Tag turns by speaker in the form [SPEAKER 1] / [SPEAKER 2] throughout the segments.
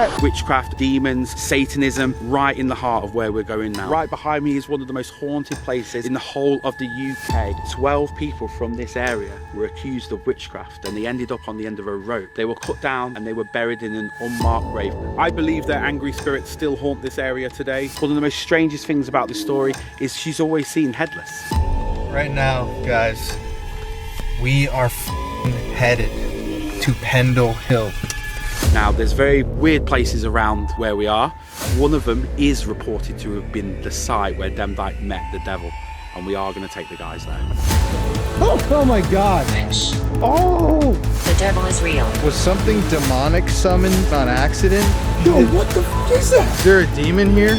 [SPEAKER 1] that? Witchcraft, demons, Satanism, right in the heart of where we're going now. Right behind me is one of the most haunted places in the whole of the UK. 12 people from this area were accused of witchcraft and they ended up on the end of a rope. They were cut down and they were buried in an unmarked grave. I believe their angry spirits still haunt this area today. One of the most strangest things about this story is she's always seen headless.
[SPEAKER 2] Right now, guys, we are headed to Pendle Hill.
[SPEAKER 1] Now, there's very weird places around where we are. One of them is reported to have been the site where Demdike met the devil, and we are going to take the guys there.
[SPEAKER 3] Oh my God! Oh!
[SPEAKER 4] The devil is real.
[SPEAKER 2] Was something demonic summoned on accident?
[SPEAKER 3] Yo, what the fuck is that?
[SPEAKER 2] Is there a demon here?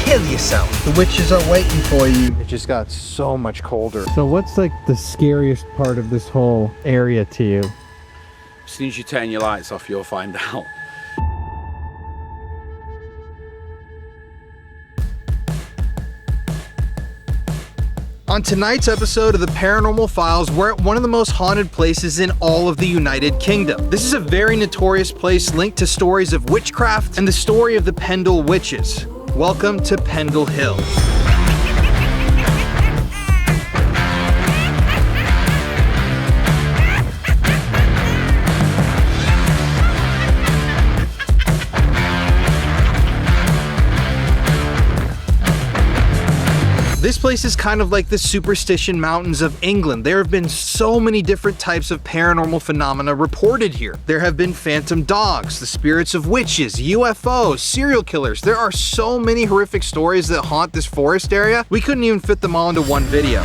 [SPEAKER 2] Kill yourself. The witches are waiting for you. It just got so much colder.
[SPEAKER 3] So what's like the scariest part of this whole area to you?
[SPEAKER 1] As soon as you turn your lights off, you'll find out.
[SPEAKER 2] On tonight's episode of the Paranormal Files, we're at one of the most haunted places in all of the United Kingdom. This is a very notorious place linked to stories of witchcraft and the story of the Pendle Witches. Welcome to Pendle Hill. This place is kind of like the Superstition Mountains of England. There have been so many different types of paranormal phenomena reported here. There have been phantom dogs, the spirits of witches, UFOs, serial killers. There are so many horrific stories that haunt this forest area. We couldn't even fit them all into one video.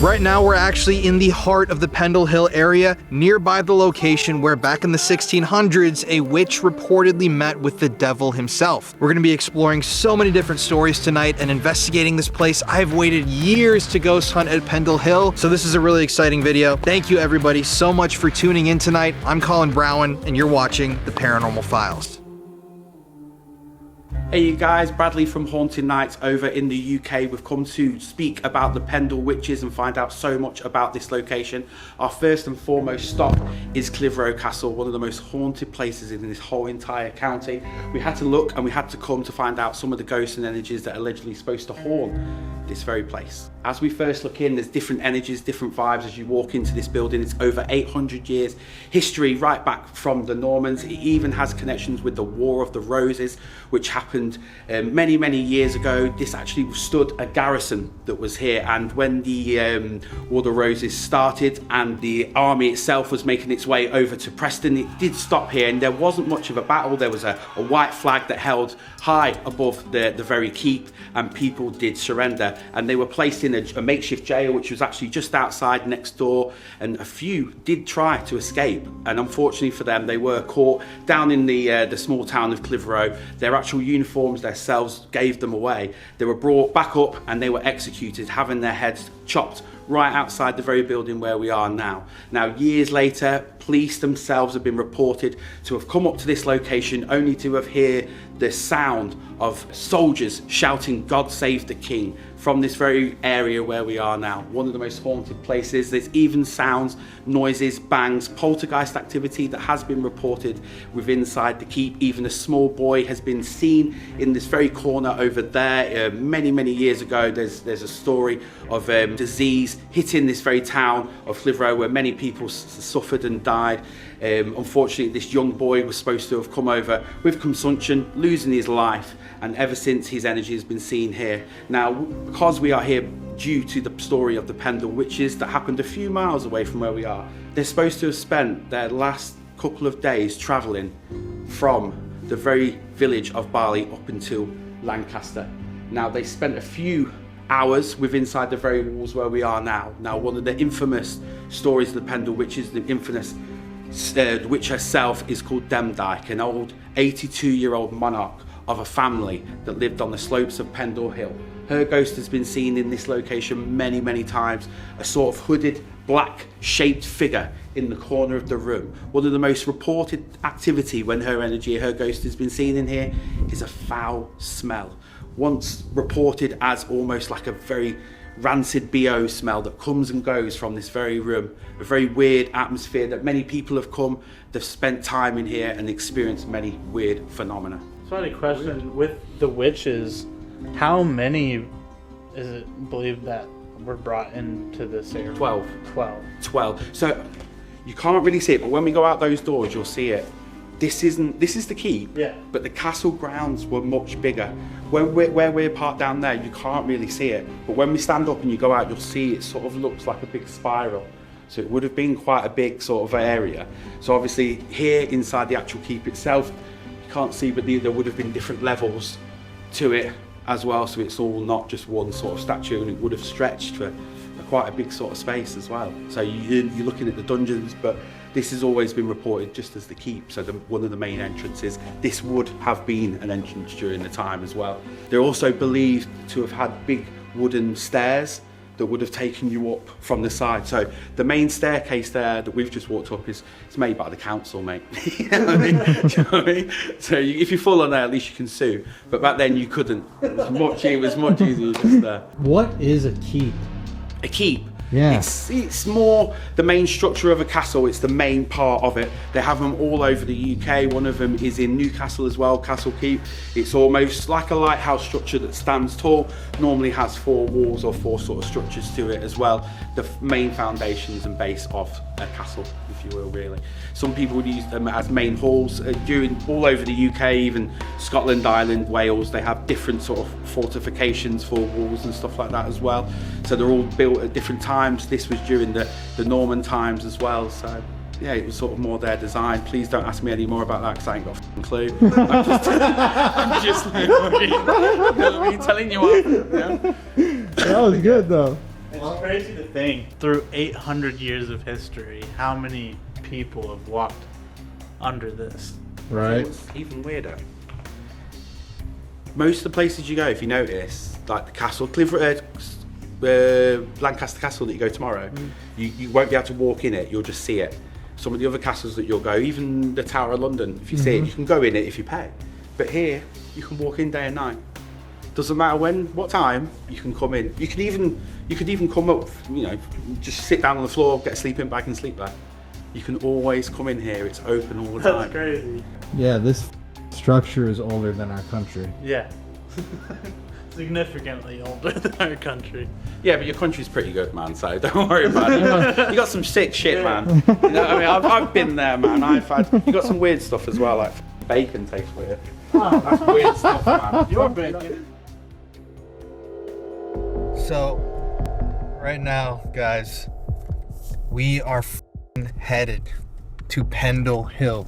[SPEAKER 2] Right now we're actually in the heart of the Pendle Hill area, nearby the location where back in the 1600s, a witch reportedly met with the devil himself. We're going to be exploring so many different stories tonight and investigating this place. I've waited years to ghost hunt at Pendle Hill, so this is a really exciting video. Thank you everybody so much for tuning in tonight. I'm Colin Browen, and you're watching the Paranormal Files.
[SPEAKER 1] Hey you guys, Bradley from Haunted Nights over in the UK. We've come to speak about the Pendle Witches and find out so much about this location. Our first and foremost stop is Clitheroe Castle, one of the most haunted places in this whole entire county. We had to look and we had to come to find out some of the ghosts and energies that are allegedly supposed to haunt this very place. As we first look in, there's different energies, different vibes as you walk into this building. It's over 800 years history, right back from the Normans. It even has connections with the War of the Roses, which happened many years ago. This actually stood a garrison that was here, and when the War of the Roses started and the army itself was making its way over to Preston, it did stop here, and there wasn't much of a battle. There was a white flag that held high above the very keep, and people did surrender, and they were placed in a makeshift jail which was actually just outside next door, and a few did try to escape, and unfortunately for them they were caught down in the small town of Clitheroe. Their actual uniforms themselves gave them away. They were brought back up and they were executed, having their heads chopped right outside the very building where we are now. Now, years later, police themselves have been reported to have come up to this location only to have heard the sound of soldiers shouting, "God save the King," from this very area where we are now. One of the most haunted places. There's even sounds, noises, bangs, poltergeist activity that has been reported within inside the keep. Even a small boy has been seen in this very corner over there. Many years ago, there's a story of disease hitting this very town of Clitheroe where many people suffered and died. Unfortunately, this young boy was supposed to have come over with consumption, losing his life, and ever since his energy has been seen here. Now, because we are here due to the story of the Pendle Witches that happened a few miles away from where we are, they're supposed to have spent their last couple of days travelling from the very village of Barley up until Lancaster. Now, they spent a few hours within inside the very walls where we are now. Now, one of the infamous stories of the Pendle Witches, the infamous witch herself, is called Demdike, an old 82-year-old monarch of a family that lived on the slopes of Pendle Hill. Her ghost has been seen in this location many, many times, a sort of hooded, black shaped figure in the corner of the room. One of the most reported activity when her ghost has been seen in here is a foul smell. Once reported as almost like a very rancid BO smell that comes and goes from this very room, a very weird atmosphere that many people have come, they've spent time in here and experienced many weird phenomena.
[SPEAKER 4] Funny question, with the witches, how many is it believed that were brought into this area?
[SPEAKER 1] 12.
[SPEAKER 4] 12.
[SPEAKER 1] So you can't really see it, but when we go out those doors, you'll see it. This is the keep,
[SPEAKER 4] Yeah.
[SPEAKER 1] but the castle grounds were much bigger. Where we're parked down there, you can't really see it. But when we stand up and you go out, you'll see it sort of looks like a big spiral. So it would have been quite a big sort of area. So obviously here inside the actual keep itself, you can't see, but there would have been different levels to it as well. So it's all not just one sort of statue, and it would have stretched for quite a big sort of space as well. So you're looking at the dungeons, but this has always been reported just as the keep, so one of the main entrances. This would have been an entrance during the time as well. They're also believed to have had big wooden stairs that would have taken you up from the side. So the main staircase there that we've just walked up it's made by the council, mate. You know what I mean? Do you know what I mean? So if you fall on there, at least you can sue. But back then you couldn't. It was much easier just there.
[SPEAKER 3] What is a keep?
[SPEAKER 1] A keep.
[SPEAKER 3] Yeah.
[SPEAKER 1] It's more the main structure of a castle. It's the main part of it. They have them all over the UK. One of them is in Newcastle as well, Castle Keep. It's almost like a lighthouse structure that stands tall. Normally has 4 walls or 4 sort of structures to it as well. The main foundations and base of a castle, if you will, really. Some people would use them as main halls. All over the UK, even Scotland, Ireland, Wales, they have different sort of fortifications for walls and stuff like that as well. So they're all built at different times. This was during the Norman times as well. So yeah, it was sort of more their design. Please don't ask me any more about that because I ain't got a f***ing clue. I'm just like, telling you what. Yeah.
[SPEAKER 3] That was good though.
[SPEAKER 4] It's crazy to think, through 800 years of history, how many people have walked under this.
[SPEAKER 3] Right.
[SPEAKER 1] It's even weirder. Most of the places you go, if you notice, like the castle, Lancaster Castle that you go tomorrow, you won't be able to walk in it, you'll just see it. Some of the other castles that you'll go, even the Tower of London, if you see it, you can go in it if you pay. But here, you can walk in day and night. Doesn't matter what time, you can come in. You could even come up, just sit down on the floor, get a sleeping bag and sleep there. You can always come in here, it's open all the time.
[SPEAKER 4] That's crazy.
[SPEAKER 3] Yeah, this structure is older than our country.
[SPEAKER 4] Yeah. Significantly older than our country.
[SPEAKER 1] Yeah, but your country's pretty good, man, so don't worry about it. You got some sick shit, man. You know what I mean? I've been there, man. You got some weird stuff as well, like bacon tastes weird. That's weird stuff, man.
[SPEAKER 4] Your bacon.
[SPEAKER 2] So, right now, guys, we are headed to Pendle Hill.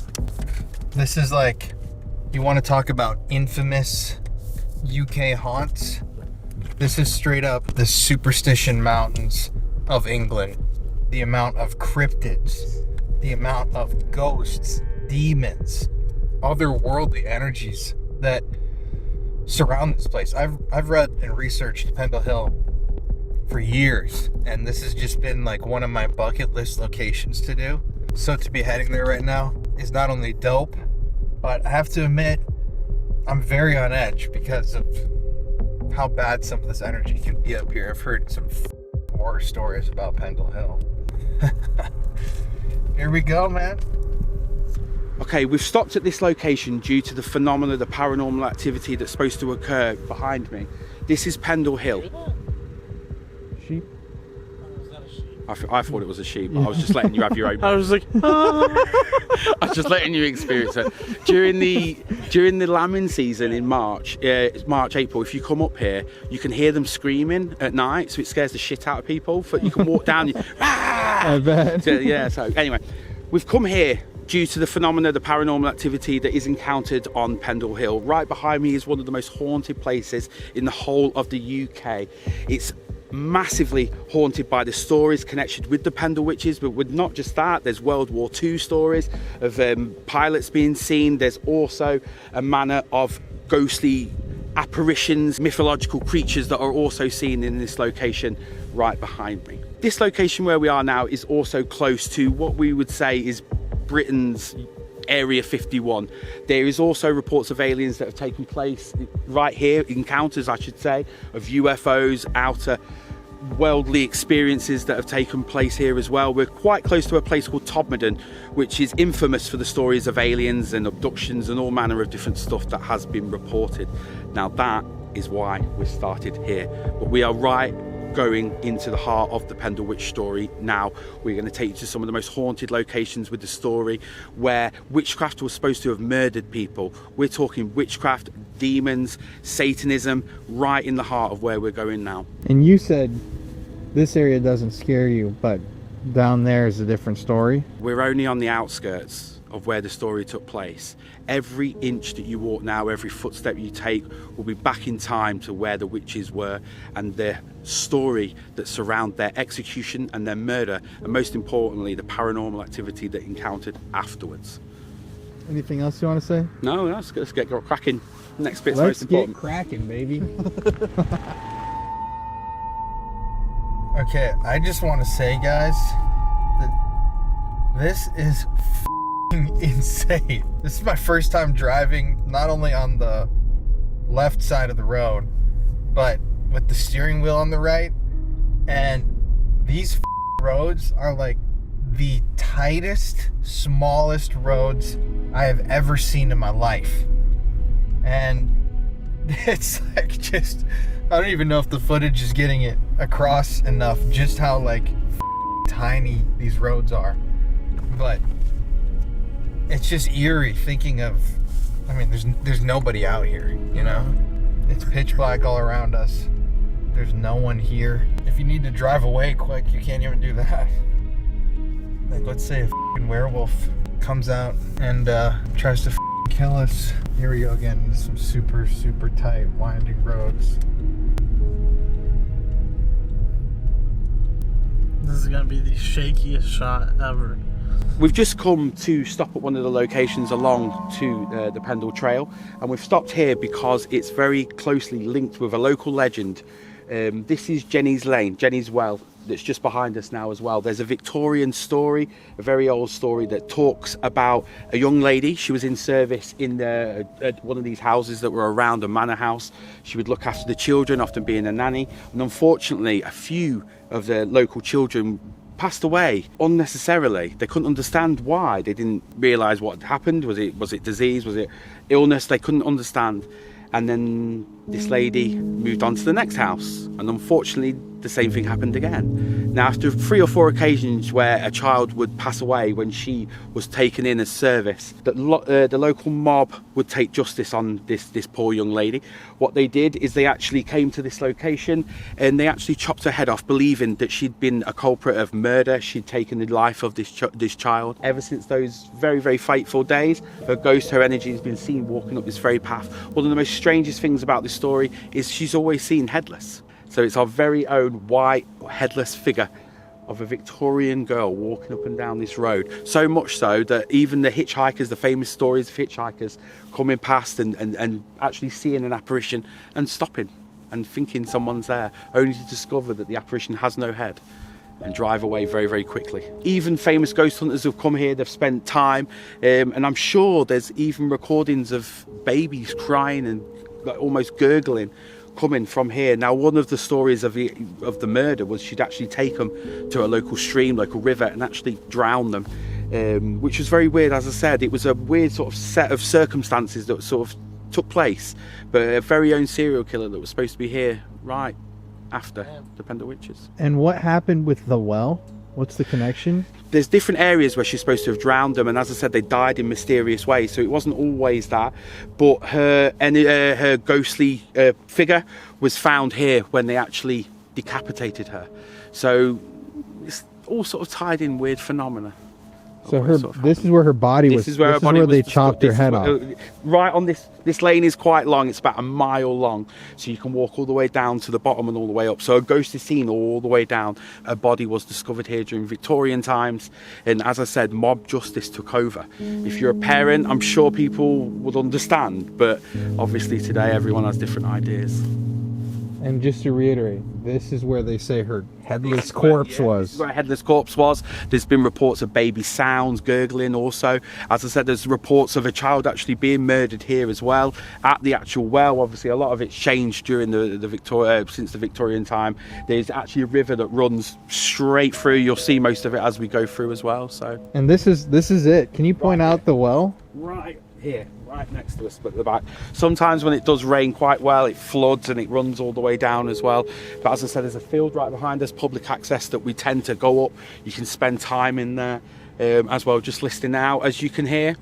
[SPEAKER 2] This is like, you want to talk about infamous UK haunts? This is straight up the superstition mountains of England. The amount of cryptids, the amount of ghosts, demons, otherworldly energies that surround this place. I've read and researched Pendle Hill for years, and this has just been like one of my bucket list locations to do. So to be heading there right now is not only dope, but I have to admit, I'm very on edge because of how bad some of this energy can be up here. I've heard some horror stories about Pendle Hill. Here we go, man.
[SPEAKER 1] Okay, we've stopped at this location due to the phenomena, the paranormal activity that's supposed to occur behind me. This is Pendle Hill.
[SPEAKER 3] Sheep.
[SPEAKER 1] I thought it was a sheep, but I was just letting you have your own.
[SPEAKER 4] I was like,
[SPEAKER 1] I was just letting you experience it. During the lambing season in March, April, if you come up here, you can hear them screaming at night, so it scares the shit out of people. You can walk down,
[SPEAKER 3] I bet.
[SPEAKER 1] So anyway, we've come here due to the phenomena, the paranormal activity that is encountered on Pendle Hill. Right behind me is one of the most haunted places in the whole of the UK. It's massively haunted by the stories connected with the Pendle witches, but with not just that, there's World War II stories of pilots being seen. There's also a manner of ghostly apparitions, mythological creatures that are also seen in this location right behind me. This location where we are now is also close to what we would say is Britain's Area 51. There is also reports of aliens that have taken place right here, encounters I should say, of UFOs, outer worldly experiences that have taken place here as well. We're quite close to a place called Todmorden, which is infamous for the stories of aliens and abductions and all manner of different stuff that has been reported. Now that is why we started here, but we are right going into the heart of the Pendle Witch story now. We're going to take you to some of the most haunted locations with the story where witchcraft was supposed to have murdered people. We're talking witchcraft, demons, Satanism, right in the heart of where we're going now.
[SPEAKER 3] And you said this area doesn't scare you, but down there is a different story.
[SPEAKER 1] We're only on the outskirts of where the story took place. Every inch that you walk now, every footstep you take will be back in time to where the witches were and the story that surround their execution and their murder, and most importantly the paranormal activity that encountered afterwards.
[SPEAKER 3] Anything else you want to say?
[SPEAKER 1] No, let's get cracking. Next bit's
[SPEAKER 3] Let's
[SPEAKER 1] most important.
[SPEAKER 3] get cracking, baby.
[SPEAKER 2] Okay, I just want to say, guys, that this is insane. This is my first time driving not only on the left side of the road, but with the steering wheel on the right. And these roads are like the tightest, smallest roads I have ever seen in my life. And it's like just, I don't even know if the footage is getting it across enough just how like tiny these roads are. But it's just eerie thinking of, I mean, there's nobody out here, you know? It's pitch black all around us. There's no one here. If you need to drive away quick, you can't even do that. Like, let's say a f***ing werewolf comes out and tries to kill us. Here we go again into some super, super tight, winding roads.
[SPEAKER 4] This is gonna be the shakiest shot ever.
[SPEAKER 1] We've just come to stop at one of the locations along to the Pendle Trail, and we've stopped here because it's very closely linked with a local legend. This is Jenny's Lane, Jenny's Well, that's just behind us now as well. There's a Victorian story, a very old story that talks about a young lady. She was in service in one of these houses that were around a manor house. She would look after the children, often being a nanny, and unfortunately a few of the local children passed away unnecessarily. They couldn't understand why. They didn't realise what had happened. Was it disease? Was it illness? They couldn't understand. And then this lady moved on to the next house, and unfortunately the same thing happened again. Now, after 3 or 4 occasions where a child would pass away when she was taken in as service, the local mob would take justice on this poor young lady. What they did is they actually came to this location and they actually chopped her head off, believing that she'd been a culprit of murder. She'd taken the life of this child. Ever since those very, very fateful days, her ghost, her energy has been seen walking up this very path. One of the most strangest things about this story is she's always seen headless. So it's our very own white headless figure of a Victorian girl walking up and down this road. So much so that even the hitchhikers, the famous stories of hitchhikers coming past and actually seeing an apparition and stopping and thinking someone's there, only to discover that the apparition has no head and drive away very, very quickly. Even famous ghost hunters have come here, they've spent time, and I'm sure there's even recordings of babies crying and almost gurgling coming from here. Now, one of the stories of the murder was she'd actually take them to a local stream, local river, and actually drown them, which was very weird. As I said, it was a weird sort of set of circumstances that sort of took place, but a very own serial killer that was supposed to be here right after the Pendle Witches.
[SPEAKER 3] And what happened with the well? What's the connection?
[SPEAKER 1] There's different areas where she's supposed to have drowned them, and as I said, they died in mysterious ways, so it wasn't always that. But her ghostly figure was found here when they actually decapitated her. So it's all sort of tied in weird phenomena.
[SPEAKER 3] So
[SPEAKER 1] what
[SPEAKER 3] her,
[SPEAKER 1] sort of
[SPEAKER 3] this
[SPEAKER 1] happened.
[SPEAKER 3] is where her body was.
[SPEAKER 1] This is where, her body was
[SPEAKER 3] they
[SPEAKER 1] discovered.
[SPEAKER 3] chopped her
[SPEAKER 1] This is
[SPEAKER 3] head
[SPEAKER 1] where-
[SPEAKER 3] off.
[SPEAKER 1] Right on this lane is quite long. It's about a mile long, so you can walk all the way down to the bottom and all the way up. So a ghost is seen all the way down. A body was discovered here during Victorian times, and as I said, mob justice took over. If you're a parent, I'm sure people would understand, but obviously today everyone has different ideas.
[SPEAKER 3] And just to reiterate, this is where they say her headless corpse
[SPEAKER 1] This is
[SPEAKER 3] was.
[SPEAKER 1] where a headless corpse was. There's been reports of baby sounds, gurgling also. As I said, there's reports of a child actually being murdered here as well, at the actual well. Obviously, a lot of it's changed during the Victoria, since the Victorian time. There's actually a river that runs straight through. You'll see most of it as we go through as well. So
[SPEAKER 3] And this is it. Can you point out the well?
[SPEAKER 1] right here, right next to us, but at the back. Sometimes when it does rain quite well, it floods and it runs all the way down as well. But as I said, there's a field right behind us, public access, that we tend to go up. You can spend time in there as well, just listening out. As you can hear,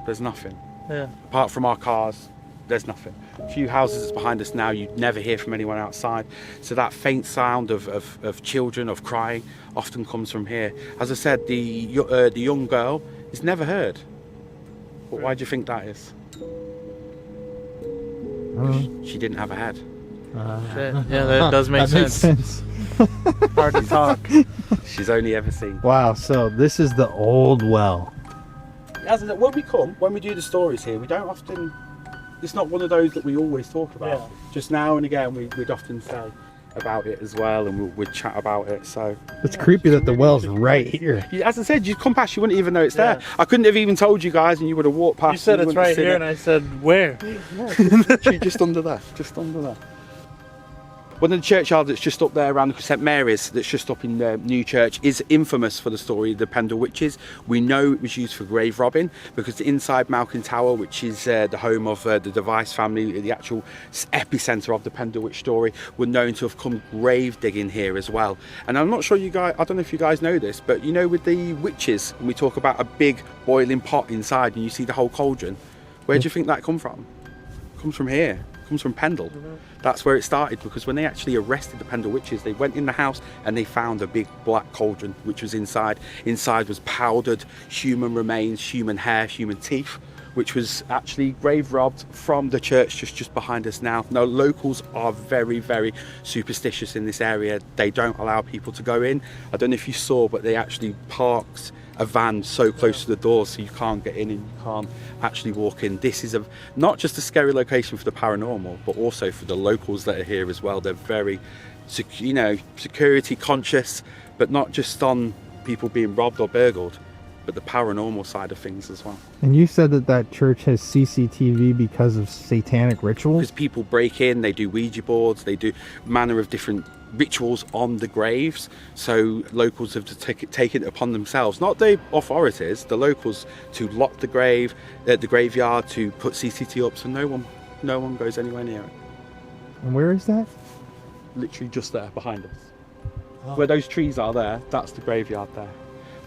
[SPEAKER 1] there's nothing.
[SPEAKER 4] Yeah.
[SPEAKER 1] Apart from our cars, there's nothing. A few houses that's behind us now, you'd never hear from anyone outside. So that faint sound of children, of crying, often comes from here. As I said, the young girl is never heard. But why do you think that is? She didn't have a head.
[SPEAKER 4] Yeah, that does make
[SPEAKER 3] That makes
[SPEAKER 4] sense. Hard to talk.
[SPEAKER 1] She's only ever seen.
[SPEAKER 3] Wow, so this is the old well.
[SPEAKER 1] As I said, when we do the stories here, we don't often. It's not one of those that we always talk about.
[SPEAKER 4] Yeah.
[SPEAKER 1] Just now and again, we'd often say about it as well, and we'd chat about it. So
[SPEAKER 3] It's creepy that the well's right here.
[SPEAKER 1] as I said, you'd come past, you wouldn't even know it's there.
[SPEAKER 4] Yeah.
[SPEAKER 1] I couldn't have even told you guys, and you would have walked past.
[SPEAKER 4] You said
[SPEAKER 1] and
[SPEAKER 4] it's
[SPEAKER 1] wouldn't have
[SPEAKER 4] right
[SPEAKER 1] seen
[SPEAKER 4] here,
[SPEAKER 1] it.
[SPEAKER 4] and I said, where?
[SPEAKER 1] Literally just under there, just under there. One of the churchyards that's just up there around St Mary's, that's just up in New Church, is infamous for the story of the Pendle Witches. We know it was used for grave robbing because inside Malkin Tower, which is the home of the Device family, the actual epicentre of the Pendle Witch story, were known to have come grave digging here as well. And I'm not sure you guys, I don't know if you guys know this, but you know with the witches, when we talk about a big boiling pot inside and you see the whole cauldron, where do you think that come from? It comes from here. Comes from Pendle. That's where it started, because when they actually arrested the Pendle Witches, they went in the house and they found a big black cauldron which was inside. Inside was powdered human remains, human hair, human teeth, which was actually grave robbed from the church just behind us now. Now, locals are very, very superstitious in this area. They don't allow people to go in. I don't know if you saw, but they actually parked a van so close to the door so you can't get in and you can't actually walk in. This is not just a scary location for the paranormal, but also for the locals that are here as well. They're very, security conscious, but not just on people being robbed or burgled, but the paranormal side of things as well.
[SPEAKER 3] And you said that church has CCTV because of satanic rituals?
[SPEAKER 1] Because people break in, they do Ouija boards, they do manner of different rituals on the graves. So locals have taken it upon themselves, not the authorities, the locals, to lock the graveyard, to put CCTV up so no one goes anywhere near it.
[SPEAKER 3] And where is that?
[SPEAKER 1] Literally just there behind us. Where those trees are there, that's the graveyard there.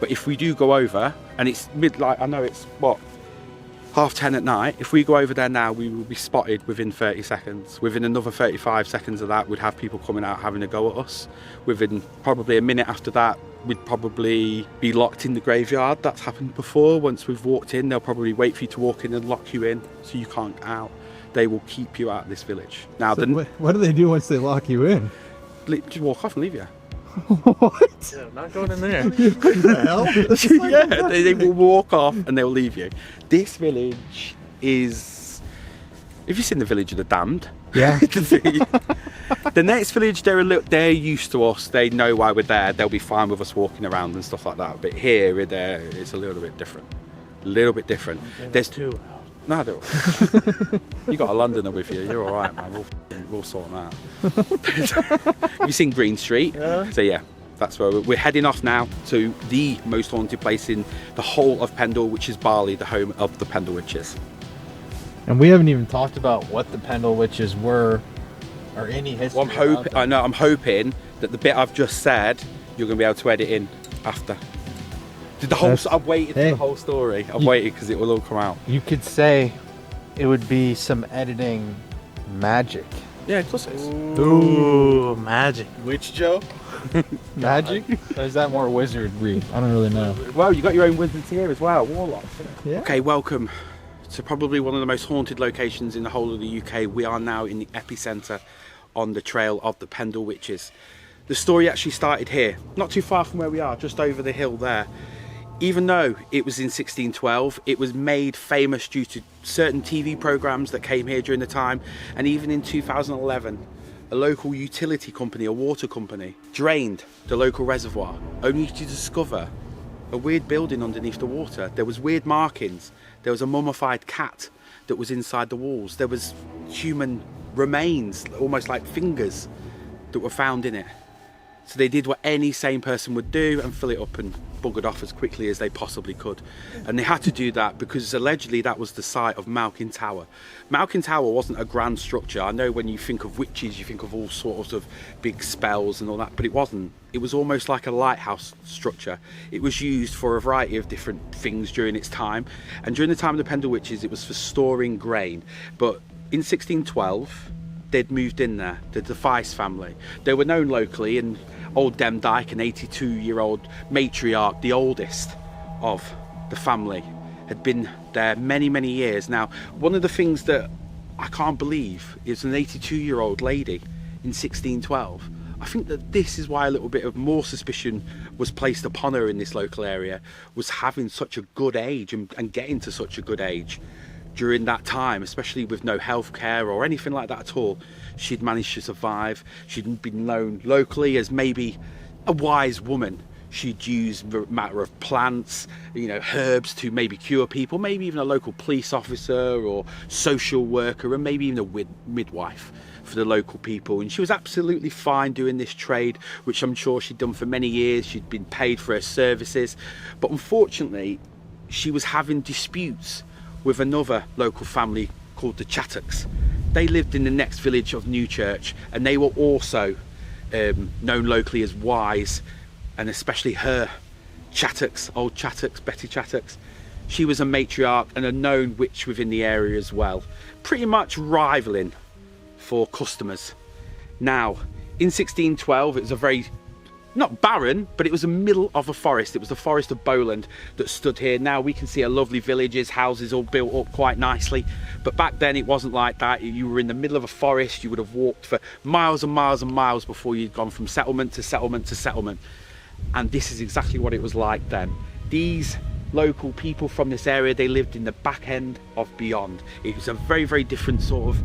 [SPEAKER 1] But if we do go over, and it's midnight, I know it's 10:30 at night. If we go over there now, we will be spotted within 30 seconds. Within another 35 seconds of that, we'd have people coming out having a go at us. Within probably a minute after that, we'd probably be locked in the graveyard. That's happened before. Once we've walked in, they'll probably wait for you to walk in and lock you in so you can't get out. They will keep you out of this village. Now,
[SPEAKER 3] So what do they do once they lock you in?
[SPEAKER 1] just walk off and leave you.
[SPEAKER 3] What?
[SPEAKER 4] Yeah, not going in there.
[SPEAKER 3] The hell?
[SPEAKER 1] Yeah, they will walk off and they'll leave you. This village is... Have you seen the Village of the Damned?
[SPEAKER 3] Yeah.
[SPEAKER 1] The next village, they're used to us. They know why we're there. They'll be fine with us walking around and stuff like that. But here, it's a little bit different. A little bit different. There's
[SPEAKER 4] two.
[SPEAKER 1] No, they're you got a Londoner with you. You're all right, man. We'll sort them out. Have you seen Green Street?
[SPEAKER 4] Yeah.
[SPEAKER 1] So yeah, that's where we're heading off now to the most haunted place in the whole of Pendle, which is Barley, the home of the Pendle Witches.
[SPEAKER 3] And we haven't even talked about what the Pendle Witches were, or any history.
[SPEAKER 1] Well, I'm hoping that the bit I've just said, you're going to be able to edit in after. I've waited for the whole story. I've waited because it will all come out.
[SPEAKER 3] You could say it would be some editing magic.
[SPEAKER 1] Yeah, of course it is.
[SPEAKER 4] Ooh, magic.
[SPEAKER 5] Which Joe?
[SPEAKER 3] Magic? Or is that more wizardry? I don't really know.
[SPEAKER 1] Well, you got your own wizards here as well, warlocks.
[SPEAKER 3] Yeah.
[SPEAKER 1] Okay, welcome to probably one of the most haunted locations in the whole of the UK. We are now in the epicentre on the trail of the Pendle Witches. The story actually started here, not too far from where we are, just over the hill there. Even though it was in 1612, it was made famous due to certain TV programmes that came here during the time, and even in 2011, a local utility company, a water company, drained the local reservoir, only to discover a weird building underneath the water. There was weird markings. There was a mummified cat that was inside the walls. There was human remains, almost like fingers, that were found in it. So they did what any sane person would do and fill it up and buggered off as quickly as they possibly could. And they had to do that because allegedly that was the site of Malkin Tower. Malkin Tower wasn't a grand structure. I know when you think of witches, you think of all sorts of big spells and all that, but it wasn't. It was almost like a lighthouse structure. It was used for a variety of different things during its time. And during the time of the Pendle Witches, it was for storing grain. But in 1612, they'd moved in there, the Device family. They were known locally, and old Demdike, an 82-year-old matriarch, the oldest of the family, had been there many, many years. Now, one of the things that I can't believe is an 82-year-old lady in 1612. I think that this is why a little bit of more suspicion was placed upon her in this local area, was having such a good age and getting to such a good age during that time, especially with no health care or anything like that at all. She'd managed to survive. She'd been known locally as maybe a wise woman. She'd use a matter of plants, you know, herbs to maybe cure people, maybe even a local police officer or social worker, and maybe even a midwife for the local people. And she was absolutely fine doing this trade, which I'm sure she'd done for many years. She'd been paid for her services. But unfortunately, she was having disputes with another local family called the Chattocks. They lived in the next village of Newchurch, and they were also known locally as wise, and especially her, Chattocks, old Chattocks, Betty Chattocks. She was a matriarch and a known witch within the area as well, pretty much rivaling for customers. Now, in 1612, it was a very, not barren, but it was the middle of a forest. It was the forest of Bowland that stood here. Now we can see a lovely villages, houses all built up quite nicely. But back then it wasn't like that. You were in the middle of a forest. You would have walked for miles and miles and miles before you'd gone from settlement to settlement to settlement. And this is exactly what it was like then. These local people from this area, they lived in the back end of beyond. It was a very, very different sort of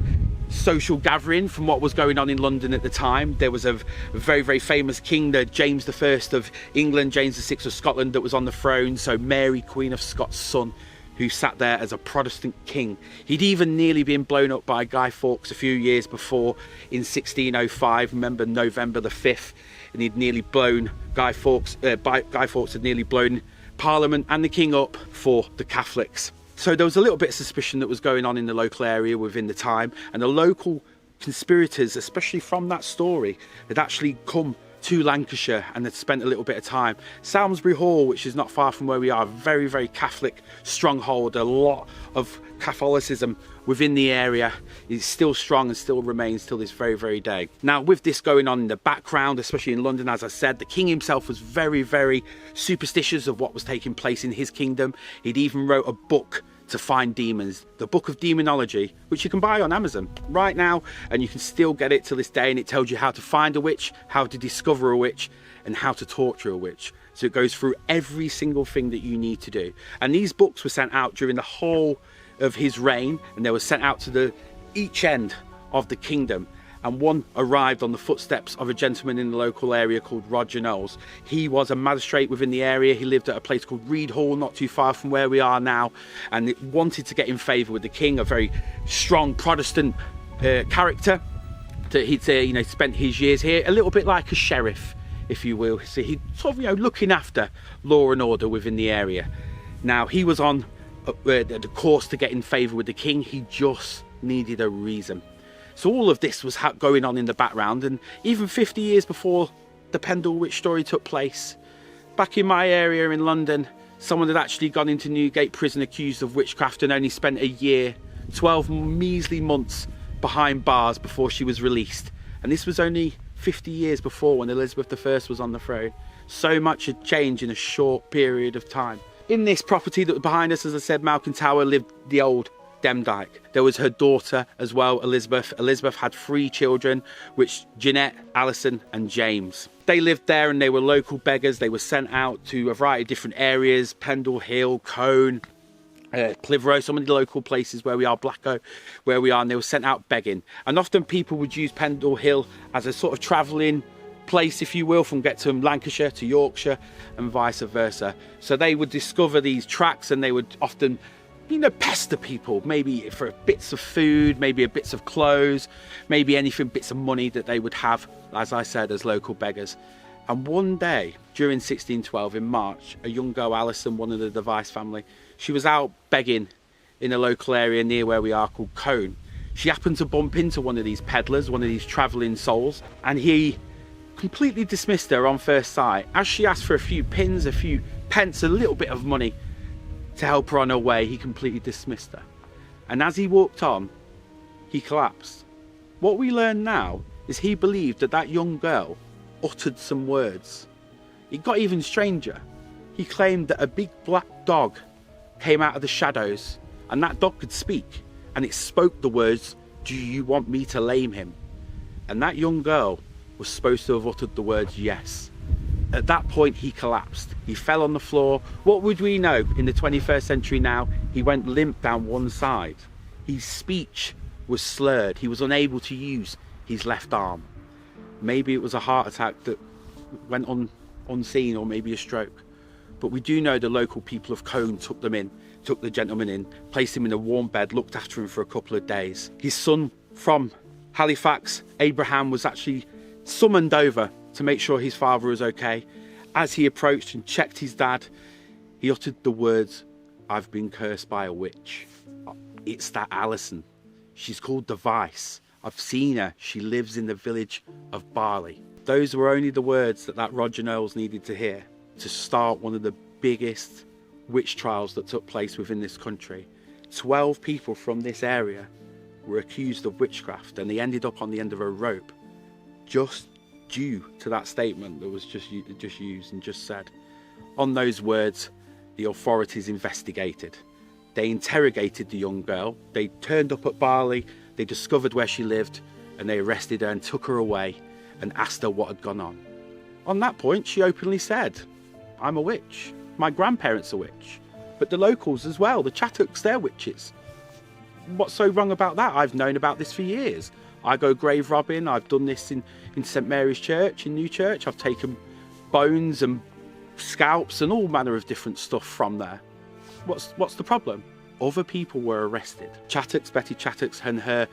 [SPEAKER 1] social gathering from what was going on in London at the time. There was a very, very famous king, the James I of England, James VI of Scotland, that was on the throne. So Mary, Queen of Scots' son, who sat there as a Protestant king. He'd even nearly been blown up by Guy Fawkes a few years before in 1605. Remember November the 5th, and he'd nearly blown Guy Fawkes had nearly blown Parliament and the king up for the Catholics. So there was a little bit of suspicion that was going on in the local area within the time, and the local conspirators, especially from that story, had actually come to Lancashire and had spent a little bit of time. Salisbury Hall, which is not far from where we are, very, very Catholic stronghold, a lot of Catholicism within the area, is still strong and still remains till this very, very day. Now, with this going on in the background, especially in London, as I said, the king himself was very, very superstitious of what was taking place in his kingdom. He'd even wrote a book to find demons, the Book of Demonology, which you can buy on Amazon right now, and you can still get it to this day, and it tells you how to find a witch, how to discover a witch, and how to torture a witch. So it goes through every single thing that you need to do. And these books were sent out during the whole of his reign, and they were sent out to each end of the kingdom. And one arrived on the footsteps of a gentleman in the local area called Roger Knowles. He was a magistrate within the area. He lived at a place called Reed Hall, not too far from where we are now, and it wanted to get in favour with the king, a very strong Protestant character that he'd spent his years here, a little bit like a sheriff, if you will. So he'd sort of looking after law and order within the area. Now he was on the course to get in favour with the king. He just needed a reason. So all of this was going on in the background, and even 50 years before the Pendle Witch story took place, back in my area in London, someone had actually gone into Newgate prison accused of witchcraft and only spent a year, 12 measly months behind bars before she was released. And this was only 50 years before, when Elizabeth I was on the throne. So much had changed in a short period of time. In this property that was behind us, as I said, Malkin Tower, lived the old Demdike. There was her daughter as well, Elizabeth. Elizabeth had 3 children, which Jeanette, Alison and James. They lived there and they were local beggars. They were sent out to a variety of different areas, Pendle Hill, Colne, Clitheroe, some of the local places where we are, Blacko, where we are, and they were sent out begging. And often people would use Pendle Hill as a sort of travelling place, if you will, from get to Lancashire to Yorkshire and vice versa. So they would discover these tracks and they would often, you know, pester people, maybe for bits of food, maybe a bits of clothes, maybe anything, bits of money that they would have, as I said, as local beggars. And one day during 1612 in March, a young girl, Alison, one of the Device family, she was out begging in a local area near where we are called Colne. She happened to bump into one of these peddlers, one of these travelling souls, and he completely dismissed her on first sight. As she asked for a few pins, a few pence, a little bit of money to help her on her way, he completely dismissed her. And as he walked on, he collapsed. What we learn now is he believed that that young girl uttered some words. It got even stranger. He claimed that a big black dog came out of the shadows, and that dog could speak, and it spoke the words, "Do you want me to lame him?" And that young girl was supposed to have uttered the words yes. At that point he collapsed. He fell on the floor. What would we know in the 21st century now? He went limp down one side. His speech was slurred. He was unable to use his left arm. Maybe it was a heart attack that went unseen, or maybe a stroke. But we do know the local people of Colne took the gentleman in, placed him in a warm bed, looked after him for a couple of days. His son from Halifax, Abraham, was actually summoned over to make sure his father was okay. As he approached and checked his dad, he uttered the words, "I've been cursed by a witch." It's that Alison. She's called Device. I've seen her. She lives in the village of Barley. Those were only the words that Roger Knowles needed to hear to start one of the biggest witch trials that took place within this country. 12 people from this area were accused of witchcraft, and they ended up on the end of a rope, just due to that statement that was just used and just said. On those words, the authorities investigated. They interrogated the young girl. They turned up at Barley. They discovered where she lived, and they arrested her and took her away and asked her what had gone on. On that point, she openly said, "I'm a witch. My grandparents are witch. But the locals as well, the Chattocks, they're witches. What's so wrong about that? I've known about this for years. I go grave robbing. I've done this in St Mary's Church, in New Church. I've taken bones and scalps and all manner of different stuff from there. What's the problem?" Other people were arrested. Chattocks, Betty Chattocks and her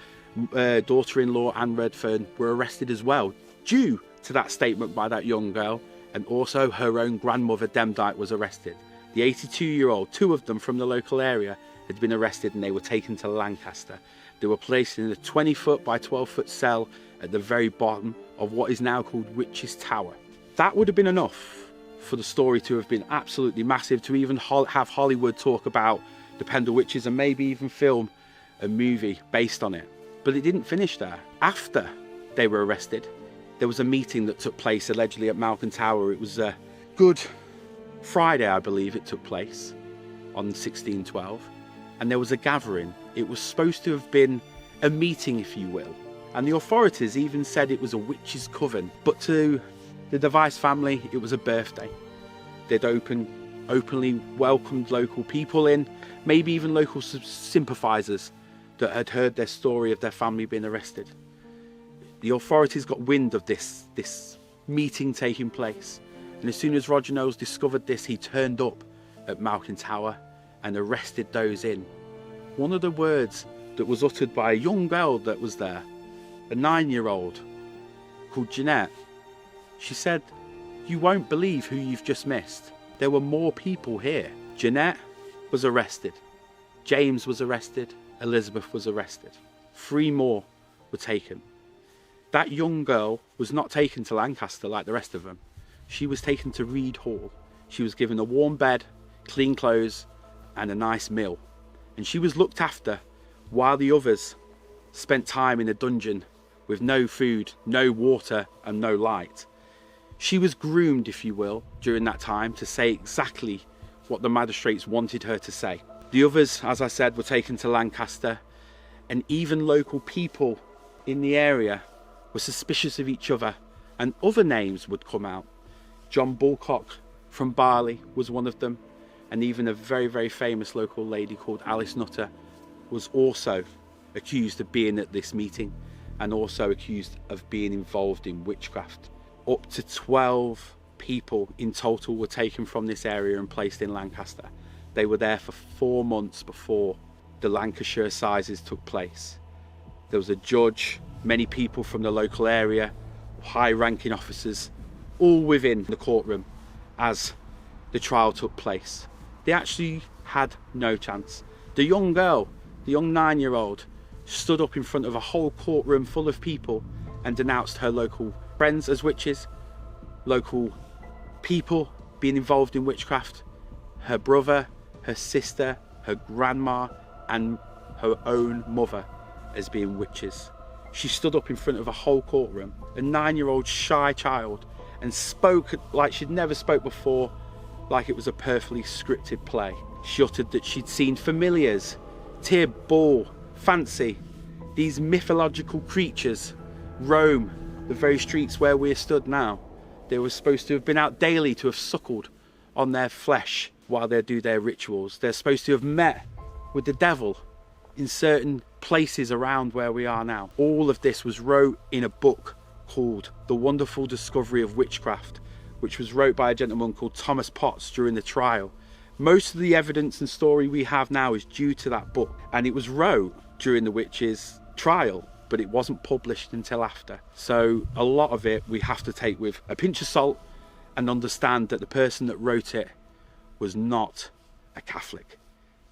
[SPEAKER 1] daughter-in-law Anne Redfern were arrested as well, due to that statement by that young girl, and also her own grandmother Demdike was arrested. The 82-year-old, 2 of them from the local area, had been arrested and they were taken to Lancaster. They were placed in a 20-foot by 12-foot cell at the very bottom of what is now called Witch's Tower. That would have been enough for the story to have been absolutely massive, to even have Hollywood talk about the Pendle Witches and maybe even film a movie based on it. But it didn't finish there. After they were arrested, there was a meeting that took place allegedly at Malkin Tower. It was a Good Friday, I believe it took place, on 1612. And there was a gathering. It was supposed to have been a meeting, if you will. And the authorities even said it was a witch's coven. But to the Device family, it was a birthday. They'd openly welcomed local people in, maybe even local sympathisers that had heard their story of their family being arrested. The authorities got wind of this meeting taking place. And as soon as Roger Knowles discovered this, he turned up at Malkin Tower and arrested those in. One of the words that was uttered by a young girl that was there, a 9-year-old called Jeanette, she said, "You won't believe who you've just missed. There were more people here." Jeanette was arrested. James was arrested. Elizabeth was arrested. 3 more were taken. That young girl was not taken to Lancaster like the rest of them. She was taken to Reed Hall. She was given a warm bed, clean clothes, and a nice meal. And she was looked after while the others spent time in a dungeon with no food, no water and no light. She was groomed, if you will, during that time to say exactly what the magistrates wanted her to say. The others, as I said, were taken to Lancaster, and even local people in the area were suspicious of each other, and other names would come out. John Bulcock from Barley was one of them, and even a very, very famous local lady called Alice Nutter was also accused of being at this meeting and also accused of being involved in witchcraft. Up to 12 people in total were taken from this area and placed in Lancaster. They were there for 4 months before the Lancashire Assizes took place. There was a judge, many people from the local area, high-ranking officers, all within the courtroom as the trial took place. They actually had no chance. The young girl, the young 9-year-old, stood up in front of a whole courtroom full of people and denounced her local friends as witches, local people being involved in witchcraft, her brother, her sister, her grandma and her own mother as being witches. She stood up in front of a whole courtroom, a 9-year-old shy child, and spoke like she'd never spoke before, like it was a perfectly scripted play. She uttered that she'd seen familiars, Tib, Bull, Fancy, these mythological creatures roam the very streets where we're stood now. They were supposed to have been out daily to have suckled on their flesh while they do their rituals. They're supposed to have met with the devil in certain places around where we are now. All of this was wrote in a book called The Wonderful Discovery of Witchcraft, which was wrote by a gentleman called Thomas Potts during the trial. Most of the evidence and story we have now is due to that book, and it was wrote during the witches' trial, but it wasn't published until after. So a lot of it we have to take with a pinch of salt and understand that the person that wrote it was not a Catholic.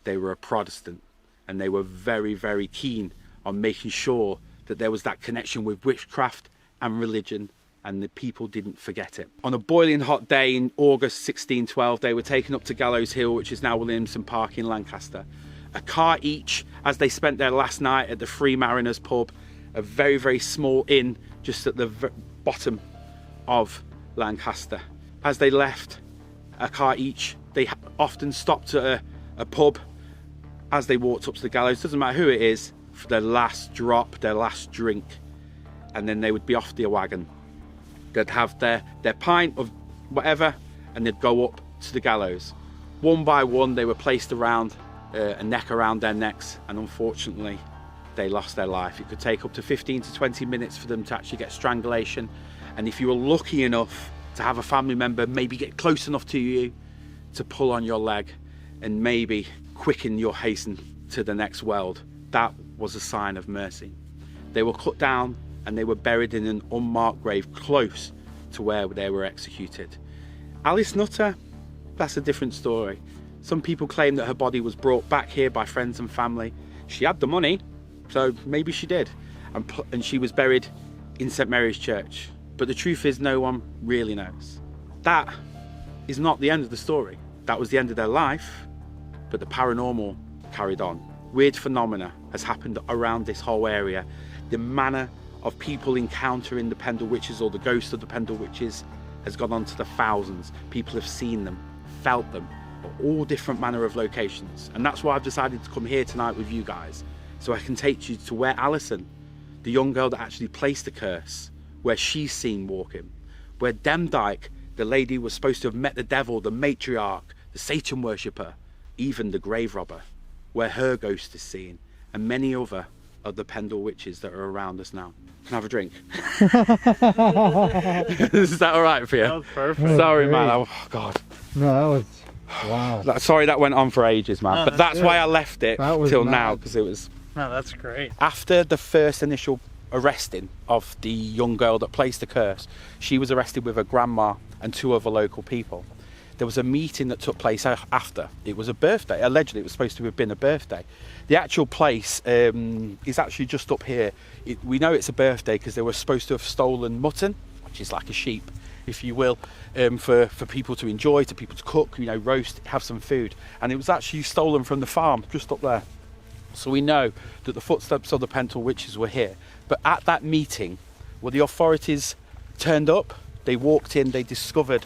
[SPEAKER 1] They were a Protestant, and they were very, very keen on making sure that there was that connection with witchcraft and religion, and the people didn't forget it. On a boiling hot day in August 1612, they were taken up to Gallows Hill, which is now Williamson Park in Lancaster. A car each, as they spent their last night at the Free Mariners pub, a very, very small inn just at the bottom of Lancaster. As they left, a car each, they often stopped at a pub as they walked up to the gallows. Doesn't matter who it is, for their last drop, their last drink, and then they would be off the wagon. They'd have their pint of whatever, and they'd go up to the gallows. One by one, they were placed around a neck around their necks, and unfortunately they lost their life. It could take up to 15 to 20 minutes for them to actually get strangulation, and if you were lucky enough to have a family member maybe get close enough to you to pull on your leg and maybe quicken your hasten to the next world, that was a sign of mercy. They were cut down and they were buried in an unmarked grave close to where they were executed. Alice Nutter, that's a different story. Some people claim that her body was brought back here by friends and family. She had the money, so maybe she did. And she was buried in St Mary's Church. But the truth is, no one really knows. That is not the end of the story. That was the end of their life, but the paranormal carried on. Weird phenomena has happened around this whole area. The manner of people encountering the Pendle Witches or the ghosts of the Pendle Witches has gone on to the thousands. People have seen them, felt them, all different manner of locations. And that's why I've decided to come here tonight with you guys, so I can take you to where Alison, the young girl that actually placed the curse, where she's seen walking, where Demdike, the lady, was supposed to have met the devil, the matriarch, the Satan worshipper, even the grave robber, where her ghost is seen, and many other of the Pendle Witches that are around us now. Can I have a drink? Is that all right for you?
[SPEAKER 4] That was perfect.
[SPEAKER 1] Sorry, man. Oh, God.
[SPEAKER 3] No, that was, wow.
[SPEAKER 1] Sorry that went on for ages, man.
[SPEAKER 4] No,
[SPEAKER 1] but that's
[SPEAKER 4] good.
[SPEAKER 1] why I left it till
[SPEAKER 3] mad.
[SPEAKER 1] now, because it was...
[SPEAKER 4] No, that's great.
[SPEAKER 1] After the first initial arresting of the young girl that placed the curse, she was arrested with her grandma and 2 other local people. There was a meeting that took place after. It was a birthday. Allegedly, it was supposed to have been a birthday. The actual place is actually just up here. We know it's a birthday because they were supposed to have stolen mutton, which is like a sheep, if you will, for people to enjoy, to people to cook, roast, have some food. And it was actually stolen from the farm just up there. So we know that the footsteps of the Pendle witches were here. But at that meeting, where the authorities turned up, they walked in, they discovered